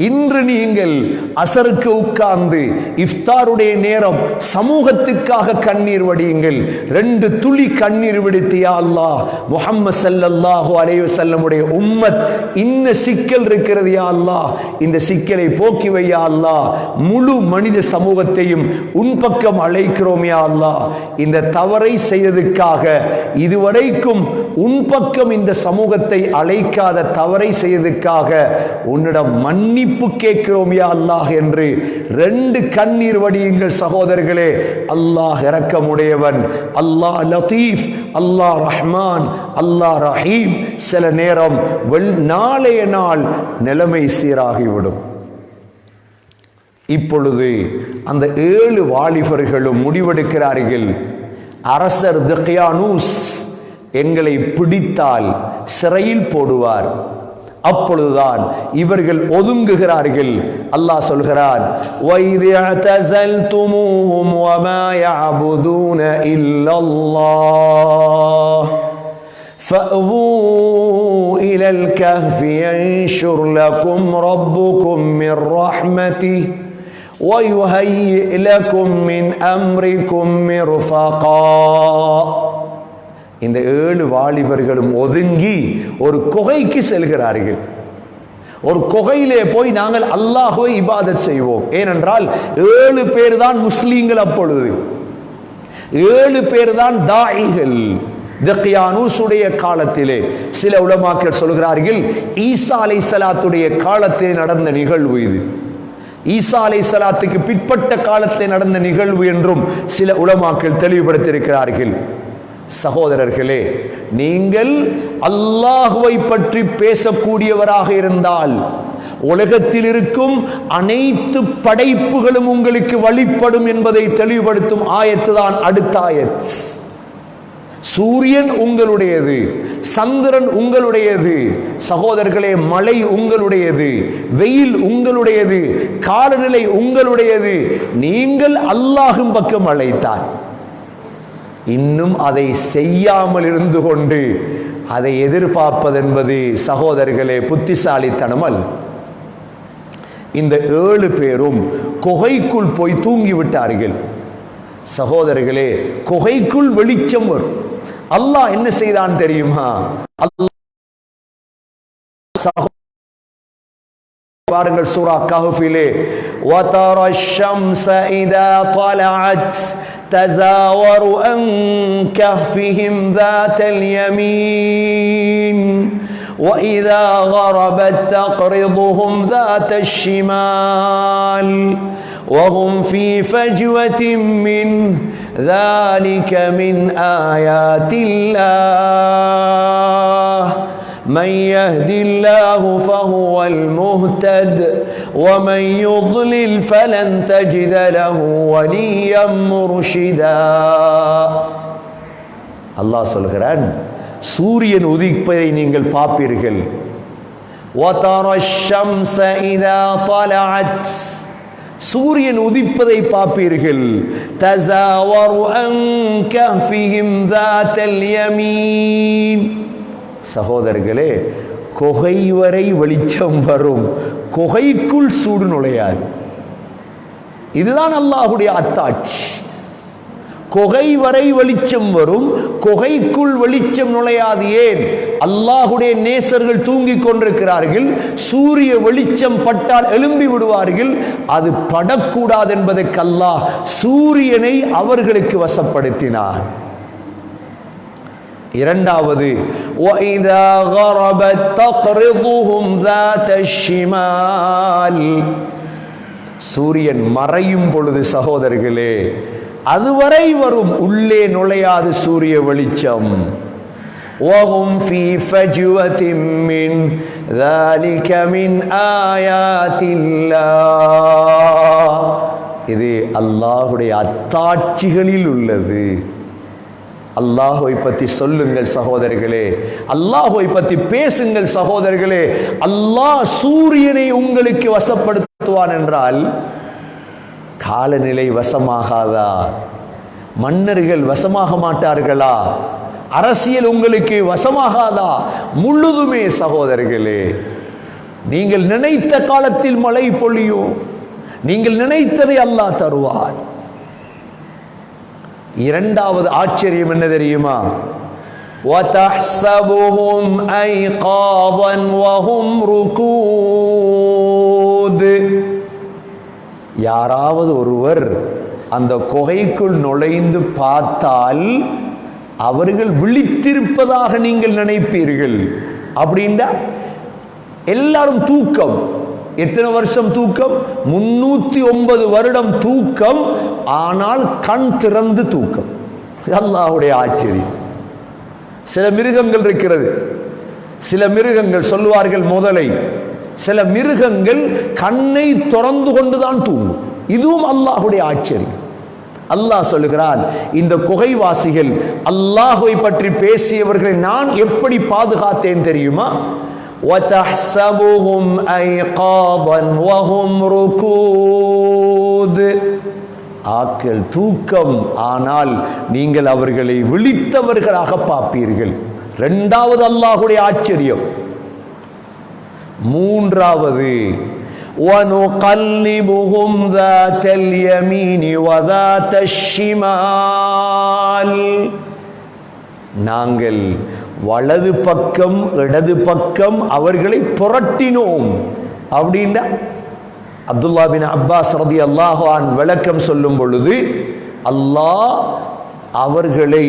இன்று நீங்கள் அசருக்கு உட்கார்ந்து இஃப்தாருடைய நேரம் சமூகத்துக்காக கண்ணீர் வடியுங்கள். 2 துளி கண்ணீர் விடுத்து, யா அல்லாஹ், முஹம்மது ஸல்லல்லாஹு அலைஹி வஸல்லமுடைய உம்மத் இன்ன சிக்கல் இருக்கிறது யா அல்லாஹ், இந்த சிக்கலை போக்கி வை யா அல்லாஹ். முழு மனித சமூகத்தையும் உன் பக்கம் அழைக்கிறோம் யா அல்லாஹ். இந்த தவறை செய்ததுக்காக, இதுவரைக்கும் உன் பக்கம் இந்த சமூகத்தை அழைக்காத தவறை செய்ததுக்காக உன்னிடம் மன்னிப்பு கேட்கிறோம் யா அல்லாஹ் என்று 2 கண்ணீர் வடியுங்கள் சகோதரர்களே. அல்லாஹ் இரக்கமுடையவன், அல்லாஹ் லத்தீஃப், அல்லாஹ் ரஹ்மான், அல்லாஹ் ரஹீம். சில நேரம் நாளைய நாள் நிலைமை சீராகிவிடும். இப்பொழுது அந்த 7 வாலிபர்களும் முடிவெடுக்கிறார்கள், அரசர் திக்யானூஸ் எங்களை பிடித்தால் சிறையில் போடுவார். அப்பொழுதுதான் இவர்கள் ஒதுங்குகிறார்கள். அல்லாஹ் சொல்கிறான், வைதி அத்தஸல்துமூஹும் வமா யஅபுதூன இல்லல்லாஹ் ஃபஅவு இலல் கஹ்ஃபி யன்ஷுர் லகும் ரப்புக்கும் மின் ரஹ்மதிஹி وَيُهَيِّئْ لَكُم مِّنْ أَمْرِكُم مِّرْفَقًا. இந்த 7 வாலிபர்களும் ஒதுங்கி ஒரு குகைக்கு செல்கிறார்கள். ஒரு குகையிலே போய் நாங்கள் அல்லாஹ்வை இபாதத் செய்வோம். ஏனென்றால் 7 பேர் தான் முஸ்லீம்கள். அப்பொழுது 7 பேர் தான் தாயிகள். தக்யானூசுடைய காலத்திலே சில உலமாக்கள் சொல்கிறார்கள் ஈசா அலைஹிஸ்ஸலாத்துடைய காலத்திலே நடந்த நிகழ்வு இது. ஈசா அலைஹிஸ்ஸலாத்துக்கு பிற்பட்ட காலத்திலே நடந்த நிகழ்வு என்றும் சில உலமாக்கள் தெளிவுபடுத்தியிருக்கிறார்கள். சகோதரர்களே, நீங்கள் அல்லாஹ்வை பற்றி பேசக்கூடியவராக இருந்தால் உலகத்தில் இருக்கும் அனைத்து படைப்புகளும் உங்களுக்கு வழிபடும் என்பதை தெளிவுபடுத்தும் ஆயத்து தான் அடுத்த ஆயத். சூரியன் உங்களுடையது, சந்திரன் உங்களுடையது, சகோதரர்களே மழை உங்களுடையது, வெயில் உங்களுடையது, காலநிலை உங்களுடையது. நீங்கள் அல்லாஹ்வின் பக்கம் அழைத்தார், இன்னும் அதை செய்யாமல் இருந்து கொண்டு அதை எதிர்பார்ப்பது என்பது சகோதரர்களே புத்திசாலித்தனம் அல்ல. இந்த 7 பேரும் குகைக்குள் போய் தூங்கிவிட்டார்கள். சகோதரர்களே, குகைக்குள் வெளிச்சம் வரும். அல்லாஹ் என்ன செய்தான் தெரியுமா? பாருங்கள் சூரா கஹ்ஃபிலே وَتَرَى الشَّمْسَ إِذَا طَلَعَتْ تَزَاوَرُ عَنْ كَهْفِهِمْ ذَاتَ الْيَمِينِ وَإِذَا غَرَبَتْ تَقْرِضُهُمْ ذَاتَ الشِّمَالِ وَهُمْ فِي فَجْوَةٍ مِّنْهُ ذَلِكَ مِنْ آيَاتِ اللَّهِ مَنْ يَهْدِ اللَّهُ فَهُوَ الْمُهْتَدِ وَمَنْ يُضْلِلْ فَلَنْ تَجِدَ لَهُ وَلِيًّا مُرْشِدًا. அல்லாஹ் சொல்கிறான், சூரியன் உதிப்பதை நீங்கள் பார்ப்பீர்கள். وَتَرَى الشَّمْسَ إِذَا طَلَعَتْ, சூரியன் உதிப்பதை பார்ப்பீர்கள். தஸாவரு அன் கஹ்ஃபிஹிம் ذَاتَ الْيَمِينِ. சகோதரர்களே, குகை வரை வெளிச்சம் வரும், குகைக்குள் சூடு நுழையாது. இதுதான் அல்லாஹ்வுடைய அத்தாட்சி. குகை வரை வெளிச்சம் வரும், குகைக்குள் வெளிச்சம் நுழையாது. ஏன்? அல்லாஹ்வுடைய நேசர்கள் தூங்கிக் கொண்டிருக்கிறார்கள். சூரிய வெளிச்சம் பட்டால் எழும்பி விடுவார்கள். அது படக்கூடாது என்பதற்கு அல்லாஹ் சூரியனை அவர்களுக்கு வசப்படுத்தினார். இரண்டாவது, وَإِذَا غَرَبَتْ تَقْرِضُهُمْ ذَاتَ الشِّمَالِ, சூரியன் மறையும் பொழுது சகோதரர்களே அதுவரை வரும், உள்ளே நுழையாது சூரிய வெளிச்சம். وَهُمْ فِي فَجْوَةٍ مِّنْ ذَلِكَ مِنْ آيَاتِ اللَّهِ. இது அல்லாஹ்வுடைய அத்தாட்சிகளில் உள்ளது. அல்லாஹ்வை பற்றி சொல்லுங்கள் சகோதரர்களே, அல்லாஹ்வை பற்றி பேசுங்கள் சகோதரர்களே. அல்லாஹ் சூரியனை உங்களுக்கு வசப்படுத்துவான் என்றால் காலநிலை வசமாகாதா? மன்னர்கள் வசமாக மாட்டார்களா? அரசியல் உங்களுக்கு வசமாகாதா? முழுதுமே சகோதரர்களே, நீங்கள் நினைத்த காலத்தில் மழை பொழியும், நீங்கள் நினைத்ததை அல்லாஹ் தருவார். இரண்டாவது ஆச்சரியம் என்ன தெரியுமா? وَتَحْسَبُهُمْ أَيْقَاظًا وَهُمْ رُقُودٌ. யாராவது ஒருவர் அந்த குகைக்குள் நுழைந்து பார்த்தால் அவர்கள் விழித்திருப்பதாக நீங்கள் நினைப்பீர்கள். அப்படின்னா எல்லாரும் தூக்கம். எத்தனை வருஷம் தூக்கம்? 309 வருடம் தூக்கம். ஆனால் கண் திறந்து தூக்கம். அல்லாஹ்வுடைய ஆச்சரியம். சில மிருகங்கள் இருக்கிறது, சில மிருகங்கள் சொல்லுவார்கள் முதலை, சில மிருகங்கள் கண்ணை திறந்து கொண்டுதான் தூங்கும். இதுவும் அல்லாஹ்வுடைய ஆச்சரியம். அல்லாஹ் சொல்லுகிறான், இந்த குகைவாசிகள் அல்லாஹ்வை பற்றி பேசியவர்களை நான் எப்படி பாதுகாத்தேன் தெரியுமா? وَتَحْسَبُهُمْ أَيْقَاظًا وَهُمْ رُقُودٌ. ஆக்கள் தூக்கம், ஆனால் நீங்கள் அவர்களை விழித்தவர்களாக பார்ப்பீர்கள். இரண்டாவது அல்லாஹ்வுடைய ஆச்சரியம். மூன்றாவது, وَنُقَلِّبُهُمْ ذَاتَ الْيَمِينِ وَذَاتَ الشِّمَالِ. நாங்கள் வலது பக்கம் இடது பக்கம் அவர்களை புரட்டினோம் அப்படின்னா அப்துல்லா பின் அப்பாஸ் ரலியல்லாஹு அன்ஹு விளக்கம் சொல்லும் பொழுது, அல்லாஹ் அவர்களை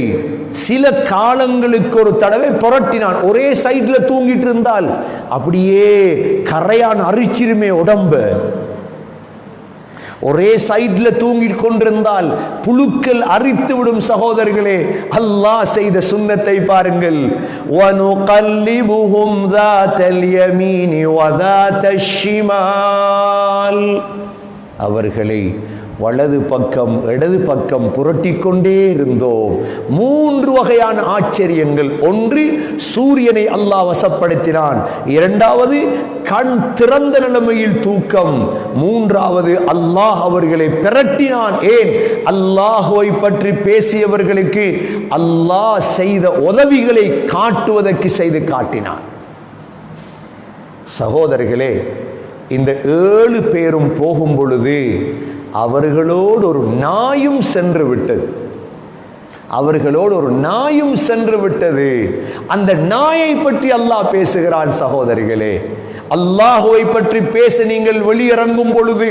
சில காலங்களுக்கு ஒரு தடவை புரட்டினான். ஒரே சைட்ல தூங்கிட்டு இருந்தால் அப்படியே கரையான் அரிச்சிருமே உடம்ப. ஒரே சைட்ல தூங்கி கொண்டிருந்தால் புழுக்கள் அரித்து விடும். சகோதரர்களே, அல்லாஹ் செய்த சுன்னத்தை பாருங்கள். وَنُقَلِّبُهُمْ ذَاتَ الْيَمِينِ وَذَاتَ الشِّمَالِ. அவர்களை வலது பக்கம் இடது பக்கம் புரட்டி கொண்டே இருந்தோம். 3 வகையான ஆச்சரியங்கள். ஒன்று, சூரியனை அல்லாஹ் வசப்படுத்தினான். இரண்டாவது, கண் திறந்த நிலைமையில் தூக்கம். மூன்றாவது, அல்லாஹ் அவர்களை பிரட்டினான். ஏன்? அல்லாஹ்வை பற்றி பேசியவர்களுக்கு அல்லாஹ் செய்த உதவிகளை காட்டுவதற்கு செய்து காட்டினான். சகோதரர்களே, இந்த 7 பேரும் போகும் பொழுது அவர்களோடு ஒரு நாயும் சென்று விட்டது. அவர்களோடு ஒரு நாயும் சென்று விட்டது. அந்த நாயை பற்றி அல்லாஹ் பேசுகிறான். சகோதரிகளே, அல்லாஹ்வை பற்றி பேச நீங்கள் வெளியிறங்கும் பொழுது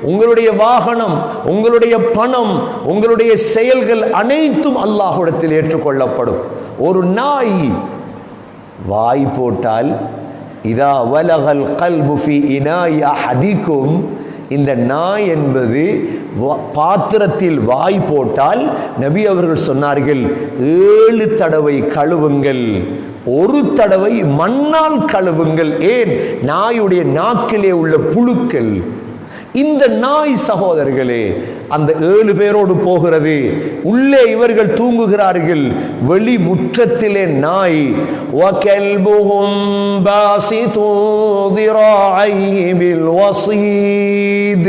உங்களுடைய வாகனம், உங்களுடைய பணம், உங்களுடைய செயல்கள் அனைத்தும் அல்லாஹ்விடத்தில் ஏற்றுக்கொள்ளப்படும். ஒரு நாய் வாய் போட்டால், இதா வலகல் கல்பு ஃபீ இனாய் அஹதிக்கும், இந்த நாய் என்பது பாத்திரத்தில் வாய் போட்டால் நபி அவர்கள் சொன்னார்கள் 7 தடவை கழுவுங்கள், ஒரு தடவை மண்ணால் கழுவுங்கள். ஏன்? நாயுடைய நாக்கிலே உள்ள புழுக்கள். இந்த நாய் சகோதரர்களே அந்த 7 பேரோடு போகிறது. உள்ளே இவர்கள் தூங்குகிறார்கள். வெளி முற்றத்திலே நாய். வகல்புஹும் பாசிது ذراعيه بالوصيد.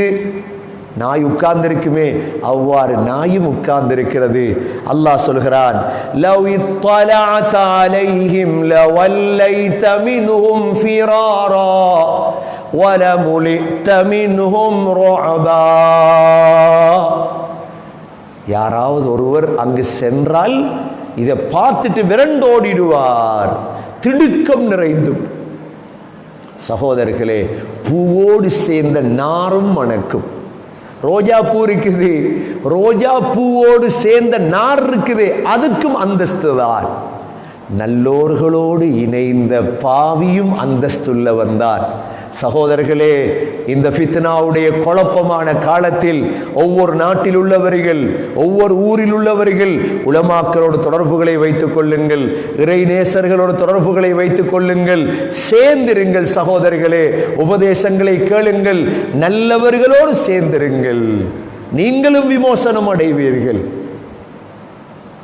நாய் உட்கார்ந்திருக்குமே அவ்வாறு நாயும் உட்கார்ந்திருக்கிறது. அல்லாஹ் சொல்கிறான், லவ் இத்தலஅத அலைஹிம் லவல்லைத மின்ஹும் ஃபிராரா வலமுலித மின்ஹும் ருஅபா. யாராவது ஒருவர் அங்கு சென்றால் இதை பார்த்துட்டு விரண்டோடிடுவார், திடுக்கம் நிறைந்து. சகோதரர்களே, பூவோடு சேர்ந்த நாரும் மணக்கும். ரோஜா பூ இருக்குது, ரோஜா பூவோடு சேர்ந்த நார் இருக்குது, அதுக்கும் அந்தஸ்து தான். நல்லோர்களோடு இணைந்த பாவியும் அந்தஸ்துள்ள வந்தார். சகோதரர்களே, இந்த ஃபித்னாவுடைய குழப்பமான காலத்தில் ஒவ்வொரு நாட்டில் உள்ளவர்கள், ஒவ்வொரு ஊரில் உள்ளவர்கள் உலமாக்களோடு தொடர்புகளை வைத்துக் கொள்ளுங்கள், இறை நேசர்களோடு தொடர்புகளை வைத்துக் கொள்ளுங்கள், சேர்ந்திருங்கள். சகோதரர்களே, உபதேசங்களை கேளுங்கள், நல்லவர்களோடு சேர்ந்திருங்கள், நீங்களும் விமோசனம் அடைவீர்கள்.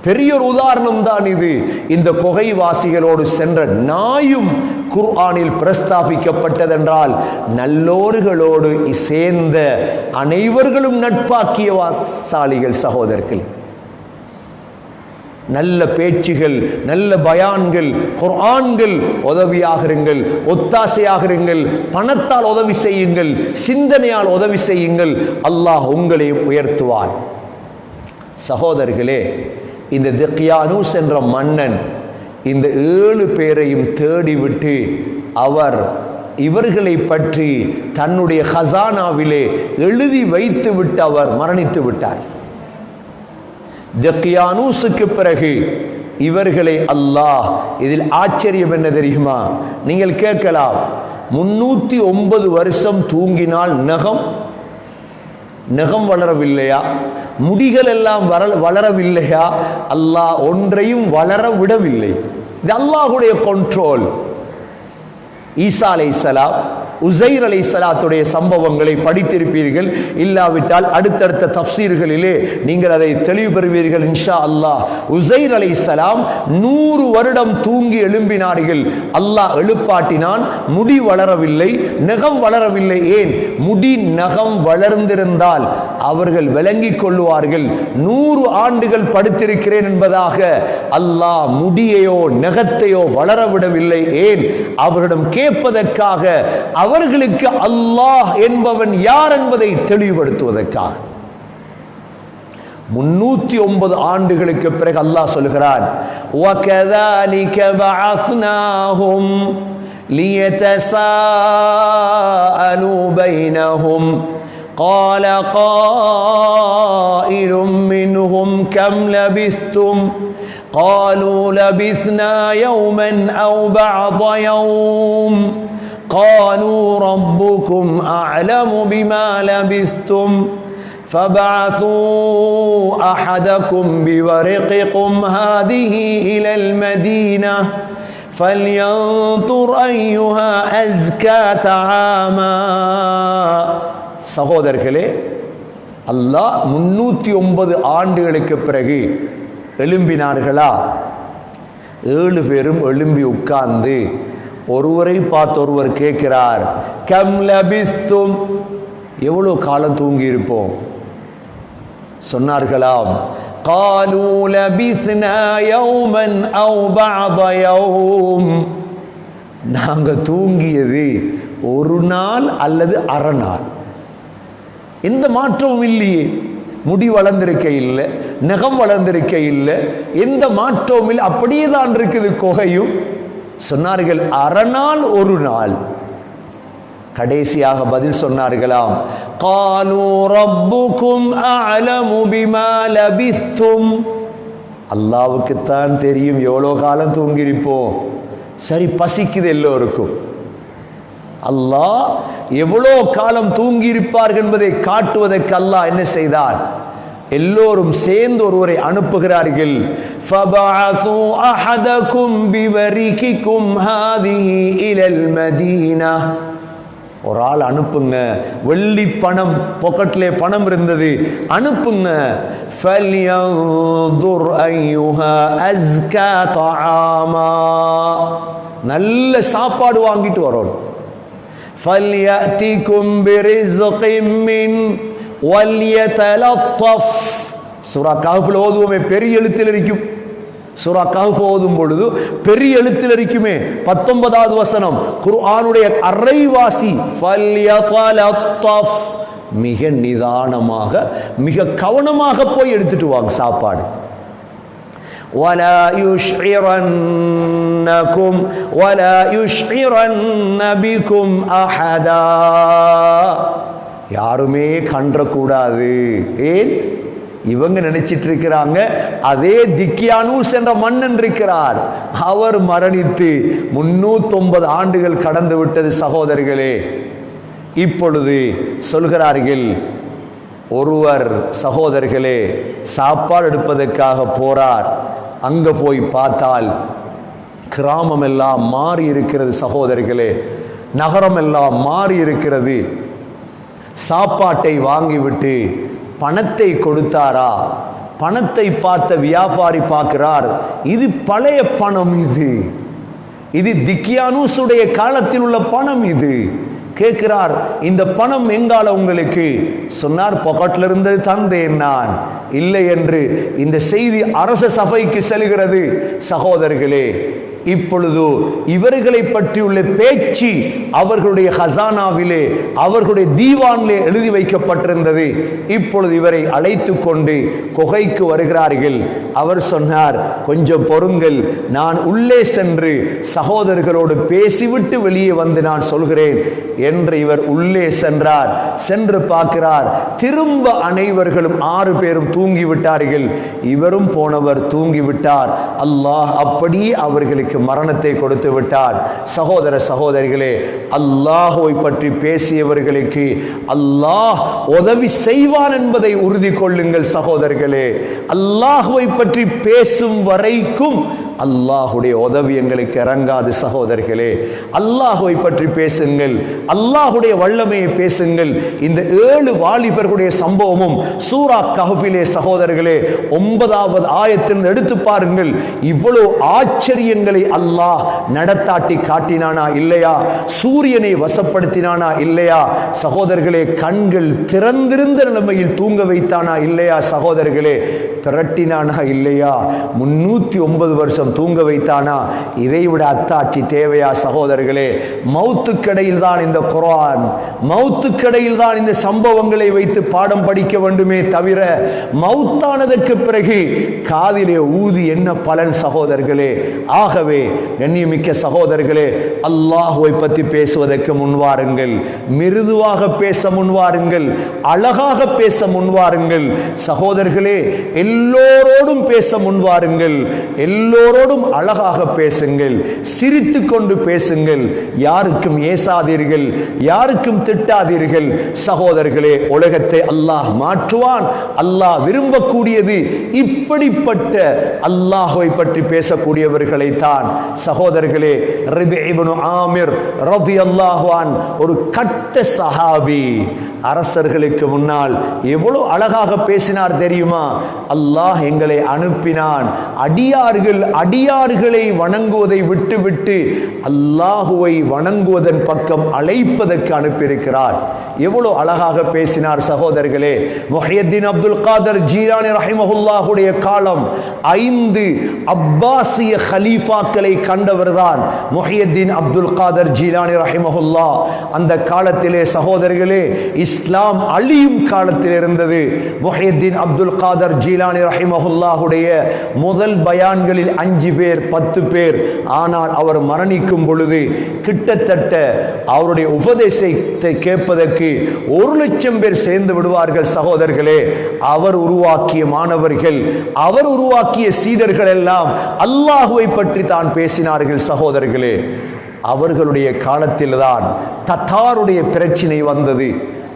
பெரிய ஒரு உதாரணம் தான் இது. இந்த குகைவாசிகளோடு சென்ற நாயும் குர்ஆனில் பிரஸ்தாபிக்கப்பட்டதென்றால் நல்லோர்களோடு சேர்ந்த அனைவர்களும் நட்பாக்கியவாசாலிகள். சகோதரர்கள், நல்ல பேச்சுகள், நல்ல பயான்கள், குர்ஆன்கள் உதவியாக இருங்கள், ஒத்தாசையாக இருங்கள், பணத்தால் உதவி செய்யுங்கள், சிந்தனையால் உதவி செய்யுங்கள், அல்லாஹ் உங்களை உயர்த்துவார். சகோதரர்களே, இந்த திக்யானூஸ் என்ற மன்னன் இந்த 7 பேரையும் தேடிவிட்டு அவர் இவர்களை பற்றி தன்னுடைய ஹசானாவிலே எழுதி வைத்து விட்டு அவர் மரணித்து விட்டார். திக்யானூஸுக்கு பிறகு இவர்களை அல்லாஹ், இதில் ஆச்சரியம் என்ன தெரியுமா? நீங்கள் கேட்கலாம், 309 வருஷம் தூங்கினால் நகம் வளரவில்லையா? முடிகள் எல்லாம் வளரவில்லையா? அல்லாஹ் ஒன்றையும் வளர விடவில்லை. இது அல்லாஹ்வுடைய கண்ட்ரோல். ஈசா அலைஹிஸ்ஸலாம், உஸைர் அலைஹிஸ்ஸலாத்துடைய சம்பவங்களை படித்திருப்பீர்கள். இல்லாவிட்டால் அடுத்தடுத்த தஃப்சீர்களிலே நீங்கள் அதை தெளிவு பெறுவீர்கள் இன்ஷா அல்லாஹ். உஸைர் அலைஹிஸ்ஸலாம் 100 வருடம் தூங்கி எழும்பினார்கள். அல்லாஹ் எழுப்பாட்டினான். முடி வளரவில்லை, நகம் வளரவில்லை. ஏன்? முடி நகம் வளர்ந்திருந்தால் அவர்கள் விளங்கிக் கொள்ளுவார்கள் 100 ஆண்டுகள் படுத்திருக்கிறேன் என்பதாக. அல்லாஹ் முடியையோ நகத்தையோ வளரவிடவில்லை. ஏன்? அவரிடம் கேட்பதற்காக, அவர்களுக்கு அல்லாஹ் என்பவன் யார் என்பதை தெளிவுபடுத்துவதற்காக. 309 ஆண்டுகளுக்கு பிறகு அல்லாஹ் சொல்கிறான், وَكَذَلِكَ بَعَثْنَاهُمْ لِيَتَسَاءَلُوا بَيْنَهُمْ قَالَ قَائِلٌ مِّنْهُمْ كَمْ لَبِثْتُمْ قَالُوا لَبِثْنَا يَوْمًا أَوْ بَعْضَ يَوْمٍ قَالُوا رَبُّكُمْ أَعْلَمُ بِمَا لَبِثْتُمْ فَبَعَثُوا أَحَدَكُمْ بِوَرِقِكُمْ هَذِهِ إِلَى الْمَدِينَةِ فَلْيَنظُرْ أَيُّهَا أَزْكَى طَعَامًا. சகோதரர்களே, அல்லாஹ் 309 ஆண்டுகளுக்கு பிறகு எழும்பினார்களா? 7 பேரும் எழும்பி உட்கார்ந்து ஒருவரை பார்த்து ஒருவர் கேட்கிறார், கம் லபிஸ்தும், எவ்வளவு காலம் தூங்கி இருப்போம்? சொன்னார்களாம், காலூ லபிஸ்னா யௌமன் அவ் பஅத யௌம், நாங்க தூங்கியது ஒரு நாள் அல்லது அரை நாள். எந்த மாற்றமும் இல்லையே. முடி வளர்ந்திருக்க இல்லை, நகம் வளர்ந்திருக்க இல்லை, எந்த மாற்றமும் இல்லை, அப்படியே தான் இருக்குது குகையும். சொன்னார்கள் அரை நாள் ஒரு நாள். கடைசியாக பதில் சொன்னார்களாம், காலூ ரப்புக்கும் அஅலமு பிமா லபிஸ்தும், அல்லாஹ்வுக்குத்தான் தெரியும் எவ்வளோ காலம் தூங்கியிருப்போம். சரி, பசிக்குது எல்லோருக்கும். அல்லாஹ் எவ்வளோ காலம் தூங்கி இருப்பார்கள் என்பதை காட்டுவதற்கு அல்லாஹ் என்ன செய்தார்? எல்லோரும் சேர்ந்து ஒருவரை அனுப்புகிறார்கள். ஃபபஅஸூ அஹதகும் பிவரிகிகும் ஹாதிஹி இலல் மதீனா, ஒரு ஆள் அனுப்புங்க, வெள்ளி பணம் பாக்கெட்ல பணம் இருந்தது, அனுப்புங்க. ஃபல்யன்துர் அய்யுஹா அஸ்கா தஆமா, நல்ல சாப்பாடு வாங்கிட்டு வரணும். فَلْيَأْتِكُمْ بِرِزْقٍ مِّنْ وَلْيَتَلَطَّفْ. சூரா கஹ்ஃப்ல ஓதுவோமே, பெரிய எழுத்தில் இருக்கும். சூரா கஹ்ஃப் ஓதும் பொழுது பெரிய எழுத்தில் இருக்குமே, 19வது வசனம், குர்ஆனுடைய அரைவாசி. ஃபல்யதலத்தஃப், மிக நிதானமாக மிக கவனமாக போய் எடுத்துட்டு வாங்க சாப்பாடு. وَلَا يُشْعِرَنَّ بِكُمْ أَحَدًا, யாருமே கண்டக்கூடாது. ஏன்? இவங்க நினைச்சிட்டு இருக்கிறாங்க அதே திக்கியானூஸ் என்ற மன்னன் இருக்கிறார், அவர் மரணித்து 309 ஆண்டுகள் கடந்து விட்டது. சகோதரர்களே, இப்பொழுது சொல்கிறார்கள், ஒருவர் சகோதரர்களே சாப்பாடு எடுப்பதற்காக போறார். அங்க போய் பார்த்தால் கிராமம் எல்லாம் மாறி இருக்கிறது. சகோதரர்களே, நகரம் எல்லாம் மாறி இருக்கிறது. சாப்பாட்டை வாங்கிவிட்டு பணத்தை கொடுத்தாரா? பணத்தை பார்த்த வியாபாரி பார்க்கிறார், இது பழைய பணம், இது திக்கியானூசுடைய காலத்தில் உள்ள பணம். இது கேட்கிறார், இந்த பணம் எங்கால உங்களுக்கு? சொன்னார், பாக்கெட்ல இருந்தது, தந்தேன் நான். இல்லை என்று இந்த செய்தி அரச சபைக்கு செல்கிறது. சகோதரர்களே, இப்பொழுது இவர்களை பற்றியுள்ள பேச்சு அவர்களுடைய ஹசானாவிலே, அவர்களுடைய தீவானிலே எழுதி வைக்கப்பட்டிருந்தது. இப்பொழுது இவரை அழைத்து கொண்டு குகைக்கு வருகிறார்கள். அவர் சொன்னார், கொஞ்சம் பொறுங்கள், நான் உள்ளே சென்று சகோதரர்களோடு பேசிவிட்டு வெளியே வந்து நான் சொல்கிறேன் என்று இவர் உள்ளே சென்றார். சென்று பார்க்கிறார், திரும்ப அனைவர்களும் 6 பேரும் தூங்கிவிட்டார்கள். இவரும் போனவர் தூங்கிவிட்டார். அல்லாஹ் அப்படியே அவர்களுக்கு மரணத்தை கொடுத்து விட்டார். சகோதர சகோதரிகளே, அல்லாஹ்வை பற்றி பேசியவர்களுக்கு அல்லாஹ் உதவி செய்வான் என்பதை உறுதி கொள்ளுங்கள். சகோதரர்களே, அல்லாஹ்வை பற்றி பேசும் வரைக்கும் அல்லாஹுடைய உதவி எங்களுக்கு இறங்காது. சகோதரர்களே, அல்லாஹ்வை பற்றி பேசுங்கள், அல்லாஹுடைய வல்லமையை பேசுங்கள். இந்த 7 வாலிபர்களுடைய சம்பவமும் சூரா கஹ்ஃபிலே சகோதரர்களே 9வது ஆயத்தில் எடுத்து பாருங்கள். இவ்வளவு ஆச்சரியங்களை அல்லாஹ் நடத்தாட்டி காட்டினானா இல்லையா? சூரியனை வசப்படுத்தினானா இல்லையா? சகோதரர்களே, கண்கள் திறந்திருந்த நிலைமையில் தூங்க வைத்தானா இல்லையா? சகோதரர்களே, பிரட்டினானா இல்லையா? 309 வருஷம் தூங்க வைத்தானா? இதைவிட அத்தாட்சி தேவையா சகோதரர்களே? மௌத்துக்கடையில் தான் இந்த குர்ஆன், மௌத்துக்கடையில் தான் இந்த சம்பவங்களை வைத்து பாடம் படிக்க வேண்டுமே தவிர மௌத்தானதற்கு பிறகு காதிலே ஊதி என்ன பலன் சகோதரர்களே? ஆகவே கண்ணியமிக்க சகோதரர்களே, அல்லாஹ்வை பற்றி பேசுவதற்கு முன்வாருங்கள், மிருதுவாக பேச முன்வாருங்கள், அழகாக பேச முன்வாருங்கள் சகோதரர்களே. எல்லோரோடும் பேச முன்வாருங்கள், எல்லோரோடும் அழகாக பேசுங்கள், சிரித்து கொண்டு பேசுங்கள், யாருக்கும் ஏசாதீர்கள், யாருக்கும் திட்டாதீர்கள் சகோதரர்களே. உலகத்தை அல்லாஹ் மாற்றுவான். அல்லாஹ் விரும்பக்கூடியது இப்படிப்பட்ட அல்லாஹ்வை பற்றி பேசக்கூடியவர்களை தான் சகோதரர்களே. ரபி இப்னு ஆமிர் ரலியல்லாஹு அன்ஹு ஒரு கட்ட சஹாபி, அரசர்களுக்கு முன்னால் எவ்வளவு அழகாக பேசினார் தெரியுமா? அல்லாஹ் எங்களை அனுப்பினான் அடியார்களை வணங்குவதை விட்டுவிட்டு அல்லாஹுவை வணங்குவதன் பக்கம் அழைப்பதற்கு அனுப்பியிருக்கிறார். எவ்வளவு அழகாக பேசினார் சகோதரர்களே. முஹையத்தீன் அப்துல் காதர் ஜீலானி ரஹிமஹுல்லாஹுடைய காலம் 5 அப்பாசிய கலீஃபாக்களை கண்டவர்தான் முஹையத்தீன் அப்துல் காதர் ஜீலானி ரஹிமஹுல்லா. அந்த காலத்திலே சகோதரர்களே இஸ்லாம் அழியும் காலத்தில் இருந்தது. முஹையத்தீன் அப்துல் காதர் ஜீலானி ரஹிமஹுல்லாஹுடைய முதல் பயான்களில் 5 பேர் 10 பேர். ஆனால் அவர் மரணிக்கும் பொழுது கிட்டத்தட்ட அவருடைய உபதேசத்தை கேட்பதற்கு 1,00,000 பேர் சேர்ந்து விடுவார்கள் சகோதரர்களே. அவர் உருவாக்கிய மாணவர்கள், அவர் உருவாக்கிய சீடர்கள் எல்லாம் அல்லாஹுவை பற்றி தான் பேசினார்கள் சகோதரர்களே. அவர்களுடைய காலத்தில்தான் தத்தாருடைய பிரச்சினை வந்தது.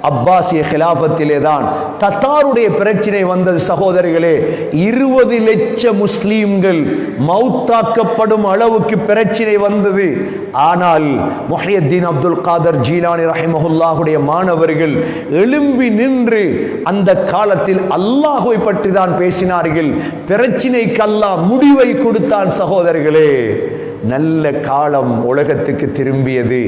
அப்பாசிய கிலாபத்திலே தான் தத்தாருடைய பிரச்சினை வந்தது சகோதரர்களே. 20 லட்சம் முஸ்லீம்கள் மௌத்தாக்கப்படும் அளவுக்கு பிரச்சினை வந்தது. ஆனால் முஹையத்தீன் அப்துல் காதர் ஜீலானி ரஹிமஹுல்லாஹுடைய மாணவர்கள் எழும்பி நின்று அந்த காலத்தில் அல்லாஹ்வை பற்றி தான் பேசினார்கள். பிரச்சினைக்கு அல்லாஹ் முடிவை கொடுத்தான் சகோதரர்களே. நல்ல காலம் உலகத்துக்கு திரும்பியது,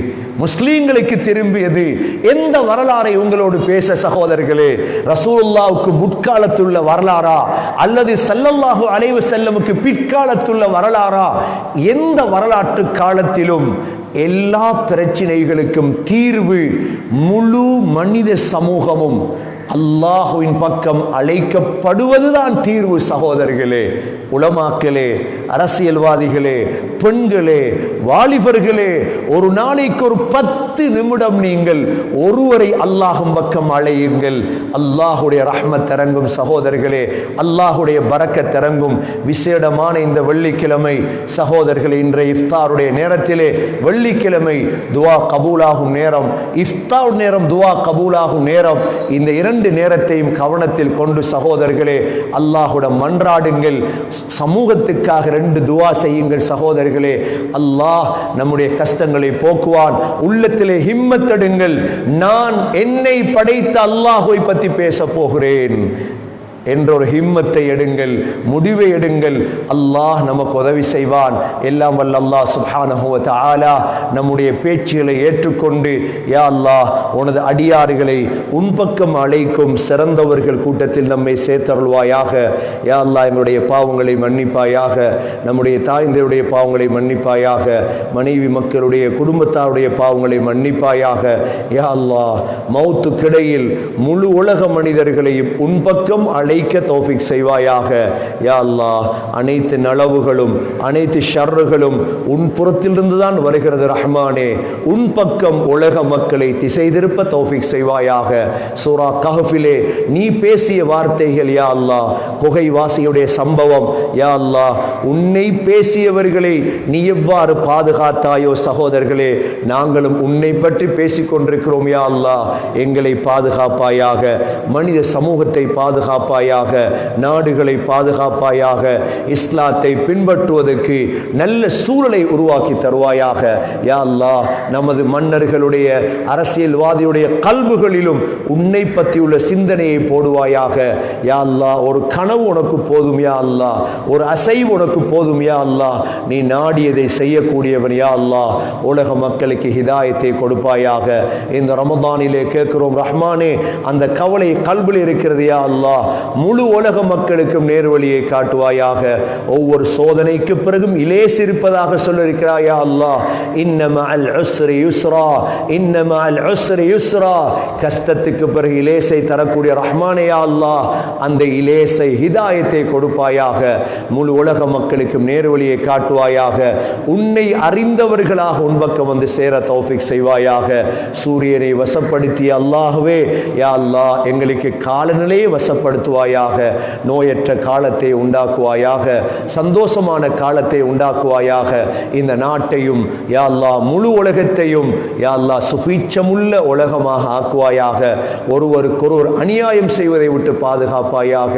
முஸ்லீம்களுக்கு திரும்பியது. எந்த வரலாறை உங்களோடு பேச சகோதரர்களே? ரசூலுல்லாஹ்வுக்கு முற்காலத்துள்ள வரலாறா அல்லது ஸல்லல்லாஹு அலைஹி வஸல்லமுக்கு பிற்காலத்துள்ள வரலாறா? எந்த வரலாற்று காலத்திலும் எல்லா பிரச்சனைகளுக்கும் தீர்வு முழு மனித சமூகமும் அல்லாஹ்வின் பக்கம் அழைக்கப்படுவதுதான் தீர்வு சகோதரர்களே. உலமாக்களே, அரசியல்வாதிகளே, பெண்களே, வாலிபர்களே, ஒரு நாளைக்கு ஒரு 10 நிமிடம் நீங்கள் ஒருவரை அல்லாஹ்வின் பக்கம் அழையுங்கள். அல்லாஹுடைய ரஹ்மத் இறங்கும் சகோதரர்களே, அல்லாஹுடைய பரக்கத் இறங்கும். விசேடமான இந்த வெள்ளிக்கிழமை சகோதரர்களே, இன்றைய இஃப்தாருடைய நேரத்திலே, வெள்ளிக்கிழமை துவா கபூலாகும் நேரம், இஃப்தார் நேரம், துவா கபூலாகும் நேரம். இந்த 2 நேரத்தையும் கவனத்தில் கொண்டு சகோதரர்களே அல்லாஹுடன் மன்றாடுங்கள். சமூகத்துக்காக 2 துவா செய்யுங்கள் சகோதரர்களே. அல்லாஹ் நம்முடைய கஷ்டங்களை போக்குவான். உள்ளத்திலே ஹிம்மத் எடுங்கள். நான் என்னை படைத்த அல்லாஹ்வை பற்றி பேச போகிறேன் என்ற ஒரு ஹிம்மத்தை எடுங்கள், முடிவை எடுங்கள். அல்லாஹ் நமக்கு உதவி செய்வான். எல்லாம் வல்ல அல்லாஹ் சுப்ஹானஹு வ தஆலா நம்முடைய பேச்சுகளை ஏற்றுக்கொண்டு, யா அல்லாஹ் உனது அடியார்களை உன் பக்கம் அழைக்கும் சிறந்தவர்கள் கூட்டத்தில் நம்மை சேர்த்தருள்வாயாக. யா அல்லாஹ் எங்களுடைய பாவங்களை மன்னிப்பாயாக, நம்முடைய தாய்ந்தருடைய பாவங்களை மன்னிப்பாயாக, மனைவி மக்களுடைய குடும்பத்தாருடைய பாவங்களை மன்னிப்பாயாக. யா அல்லாஹ் மௌத்துக்கிடையில் முழு உலக மனிதர்களையும் உன் பக்கம் தௌஃபீக் செய்வாயாக. யா அல்லாஹ் அனைத்து நலவுகளும் அனைத்து ஷர்றுகளும் உன் புறத்திலிருந்து தான் வருகிறது ரஹ்மானே. உன் பக்கம் உலக மக்களை திசை திருப்ப தௌஃபீக் செய்வாயாக. சூரா கஹ்ஃபிலே நீ பேசிய வார்த்தைகள் யா அல்லாஹ், குகைவாசியுடைய சம்பவம் யா அல்லாஹ், உன்னை பேசியவர்களை நீ எவ்வாறு பாதுகாத்தாயோ சகோதரர்களே, நாங்களும் உன்னை பற்றி பேசிக் கொண்டிருக்கிறோம். யா அல்லாஹ் எங்களை பாதுகாப்பாயாக, மனித சமூகத்தை பாதுகாப்பாயாக, நாடுகளை பாதுகாப்பாயாக, இஸ்லாத்தை பின்பற்றுவதற்கு நல்ல சூழலை உருவாக்கி தருவாயாக. யா அல்லாஹ் நமது மன்னர்களுடைய அரசியல்வாதியுடைய கல்புகளிலும் உன்னை பற்றியுள்ள சிந்தனையை போடுவாயாக. யா அல்லாஹ் ஒரு கனவு உனக்கு போதும் யா அல்லாஹ், ஒரு அசைவு உனக்கு போதும் யா அல்லாஹ், நீ நாடியதை செய்யக்கூடியவன் யா அல்லாஹ். உலக மக்களுக்கு ஹிதாயத்தை கொடுப்பாயாக. இந்த ரமதானிலே கேட்கிறோம் ரஹ்மானே, அந்த கவலை கல்பில் இருக்கிறது யா அல்லாஹ். முழு உலக மக்களுக்கும் நேர்வழியை காட்டுவாயாக. ஒவ்வொரு சோதனைக்கு பிறகும் இலேஸ் இருப்பதாக சொல்லியிருக்கிறாய் யா அல்லாஹ். இன்னமா அல் உஸ்ரி யுஸ்ரா, இன்னமா அல் உஸ்ரி யுஸ்ரா. கஷ்டத்துக்கு பிறகு இலேசை தரக்கூடிய ரஹ்மானே யா அல்லாஹ், அந்த இலேசை ஹிதாயத்தை கொடுப்பாயாக. முழு உலக மக்களுக்கும் நேர்வழியை காட்டுவாயாக. உன்னை அறிந்தவர்களாக உன் பக்கம் வந்து சேர தௌஃபீக் செய்வாயாக. சூரியனை வசப்படுத்திய அல்லாஹ்வே யா அல்லாஹ், எங்களுக்கு காலநிலையை வசப்படுத்துவாயாக. நோயற்ற காலத்தை உண்டாக்குவாயாக, சந்தோஷமான காலத்தை உண்டாக்குவாயாக. இந்த நாட்டையும் யா அல்லாஹ், முழு உலகத்தையும் யா அல்லாஹ் சுபீட்சமுள்ள உலகமாக ஆக்குவாயாக. ஒருவருக்கொருவர் அநியாயம் செய்வதை விட்டு பாதுகாப்பாயாக.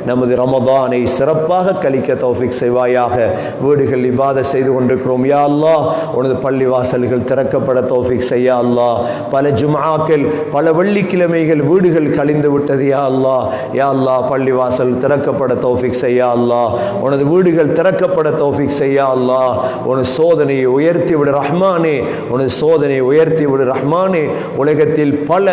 நமது ரமதானை சிறப்பாக கழிக்க தௌஃபீக் செய்வாயாக. வீடுகள் இபாதத் செய்து கொண்டிருக்கிறோம் யா அல்லாஹ், உனது பள்ளி வாசல்கள் திறக்கப்பட தௌஃபீக் செய்யா அல்லாஹ். பல ஜும்ஆக்கள், பல வெள்ளிக்கிழமைகள் வீடுகள் கழிந்து விட்டது யா அல்லாஹ். யா அல்லாஹ், பள்ளி வாசல் திறக்கப்பட தௌஃபீக் செய்யா அல்லாஹ். உனது வீடுகள் திறக்கப்பட தௌஃபீக் செய்யா அல்லாஹ். உனது சோதனையை உயர்த்தி விடு ரஹ்மானே, உனது சோதனையை உயர்த்தி விடு ரஹ்மானே. உலகத்தில் பல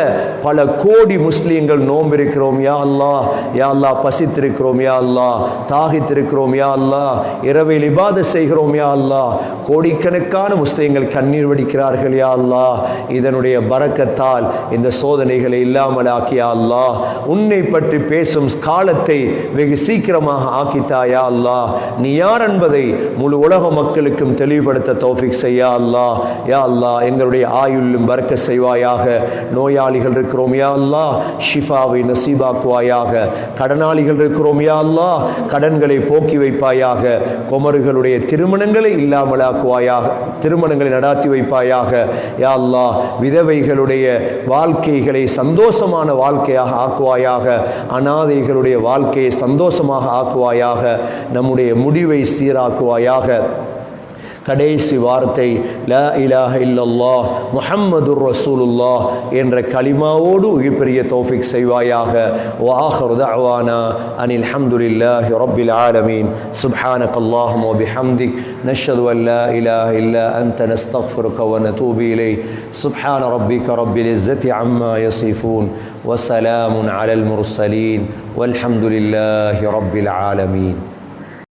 பல கோடி முஸ்லீம்கள் நோம்பிருக்கிறோம் யா அல்லாஹ். யா அல்லாஹ், பசித்திருக்கிறோம் யா அல்லாஹ், தாகித்திருக்கிறோம் யா அல்லாஹ், இரவில் இபாதத் செய்கிறோம் யா அல்லாஹ். கோடிக்கணக்கான முஸ்லீம்கள் கண்ணீர் வடிக்கிறார்கள் யா அல்லாஹ். இதனுடைய பரக்கத்தால் இந்த சோதனைகளை இல்லாமல் ஆக்கியா அல்லாஹ். உன்னை பற்றி பேசும் காலத்தை வெகு சீக்கிரமாக ஆக்கித்தாயா அல்லாஹ். நீ யார் என்பதை முழு உலக மக்களுக்கும் தெளிவுபடுத்த தௌஃபீக் செய்யா அல்லாஹ். யா அல்லாஹ், எங்களுடைய ஆயுள்ளும் பரக்க செய்வாயாக. நோயாளிகள் இருக்கிறோம் யா அல்லாஹ், ஷிஃபாவை நசீபாக்குவாயாக. கடனாளிகள் இருக்கிறோம் யா அல்லாஹ், கடன்களை போக்கி வைப்பாயாக. குமர்களுடைய திருமணங்களை இல்லாமல் ஆக்குவாயாக, திருமணங்களை நடாத்தி வைப்பாயாக. யா அல்லாஹ், விதவைகளுடைய வாழ்க்கைகளை சந்தோஷமான வாழ்க்கையாக ஆக்குவாயாக. அனாதைகளுடைய வாழ்க்கையை சந்தோஷமாக ஆக்குவாயாக. நம்முடைய முடிவை சீராக்குவாயாக. கடைசி வார்த்தை லா இலாஹ இல்லல்லாஹ் முஹம்மதுர் ரசூலுல்லாஹ் என்ற கலிமாவோடு உயிர்பெரிய தௌஃபீக் செய்வாயாக. வ ஆகிரு தஅவானா அனில் ஹம்துலில்லாஹி ரப்பில் ஆலமீன். சுப்ஹானக்கல்லாஹும்ம வ பிஹம்திக் நஷ்ஹது அன் லா இலாஹ இல்லா அன்த நஸ்தக்ஃபிருக வ நதூபு இலைக். சுப்ஹான ரப்பிக ரப்பில் இஸ்ஸத்தி அம்மா யசிஃபூன் வ ஸலாமுன் அலல் முர்ஸலீன் வல்ஹம்துலில்லாஹி ரப்பில் ஆலமீன்.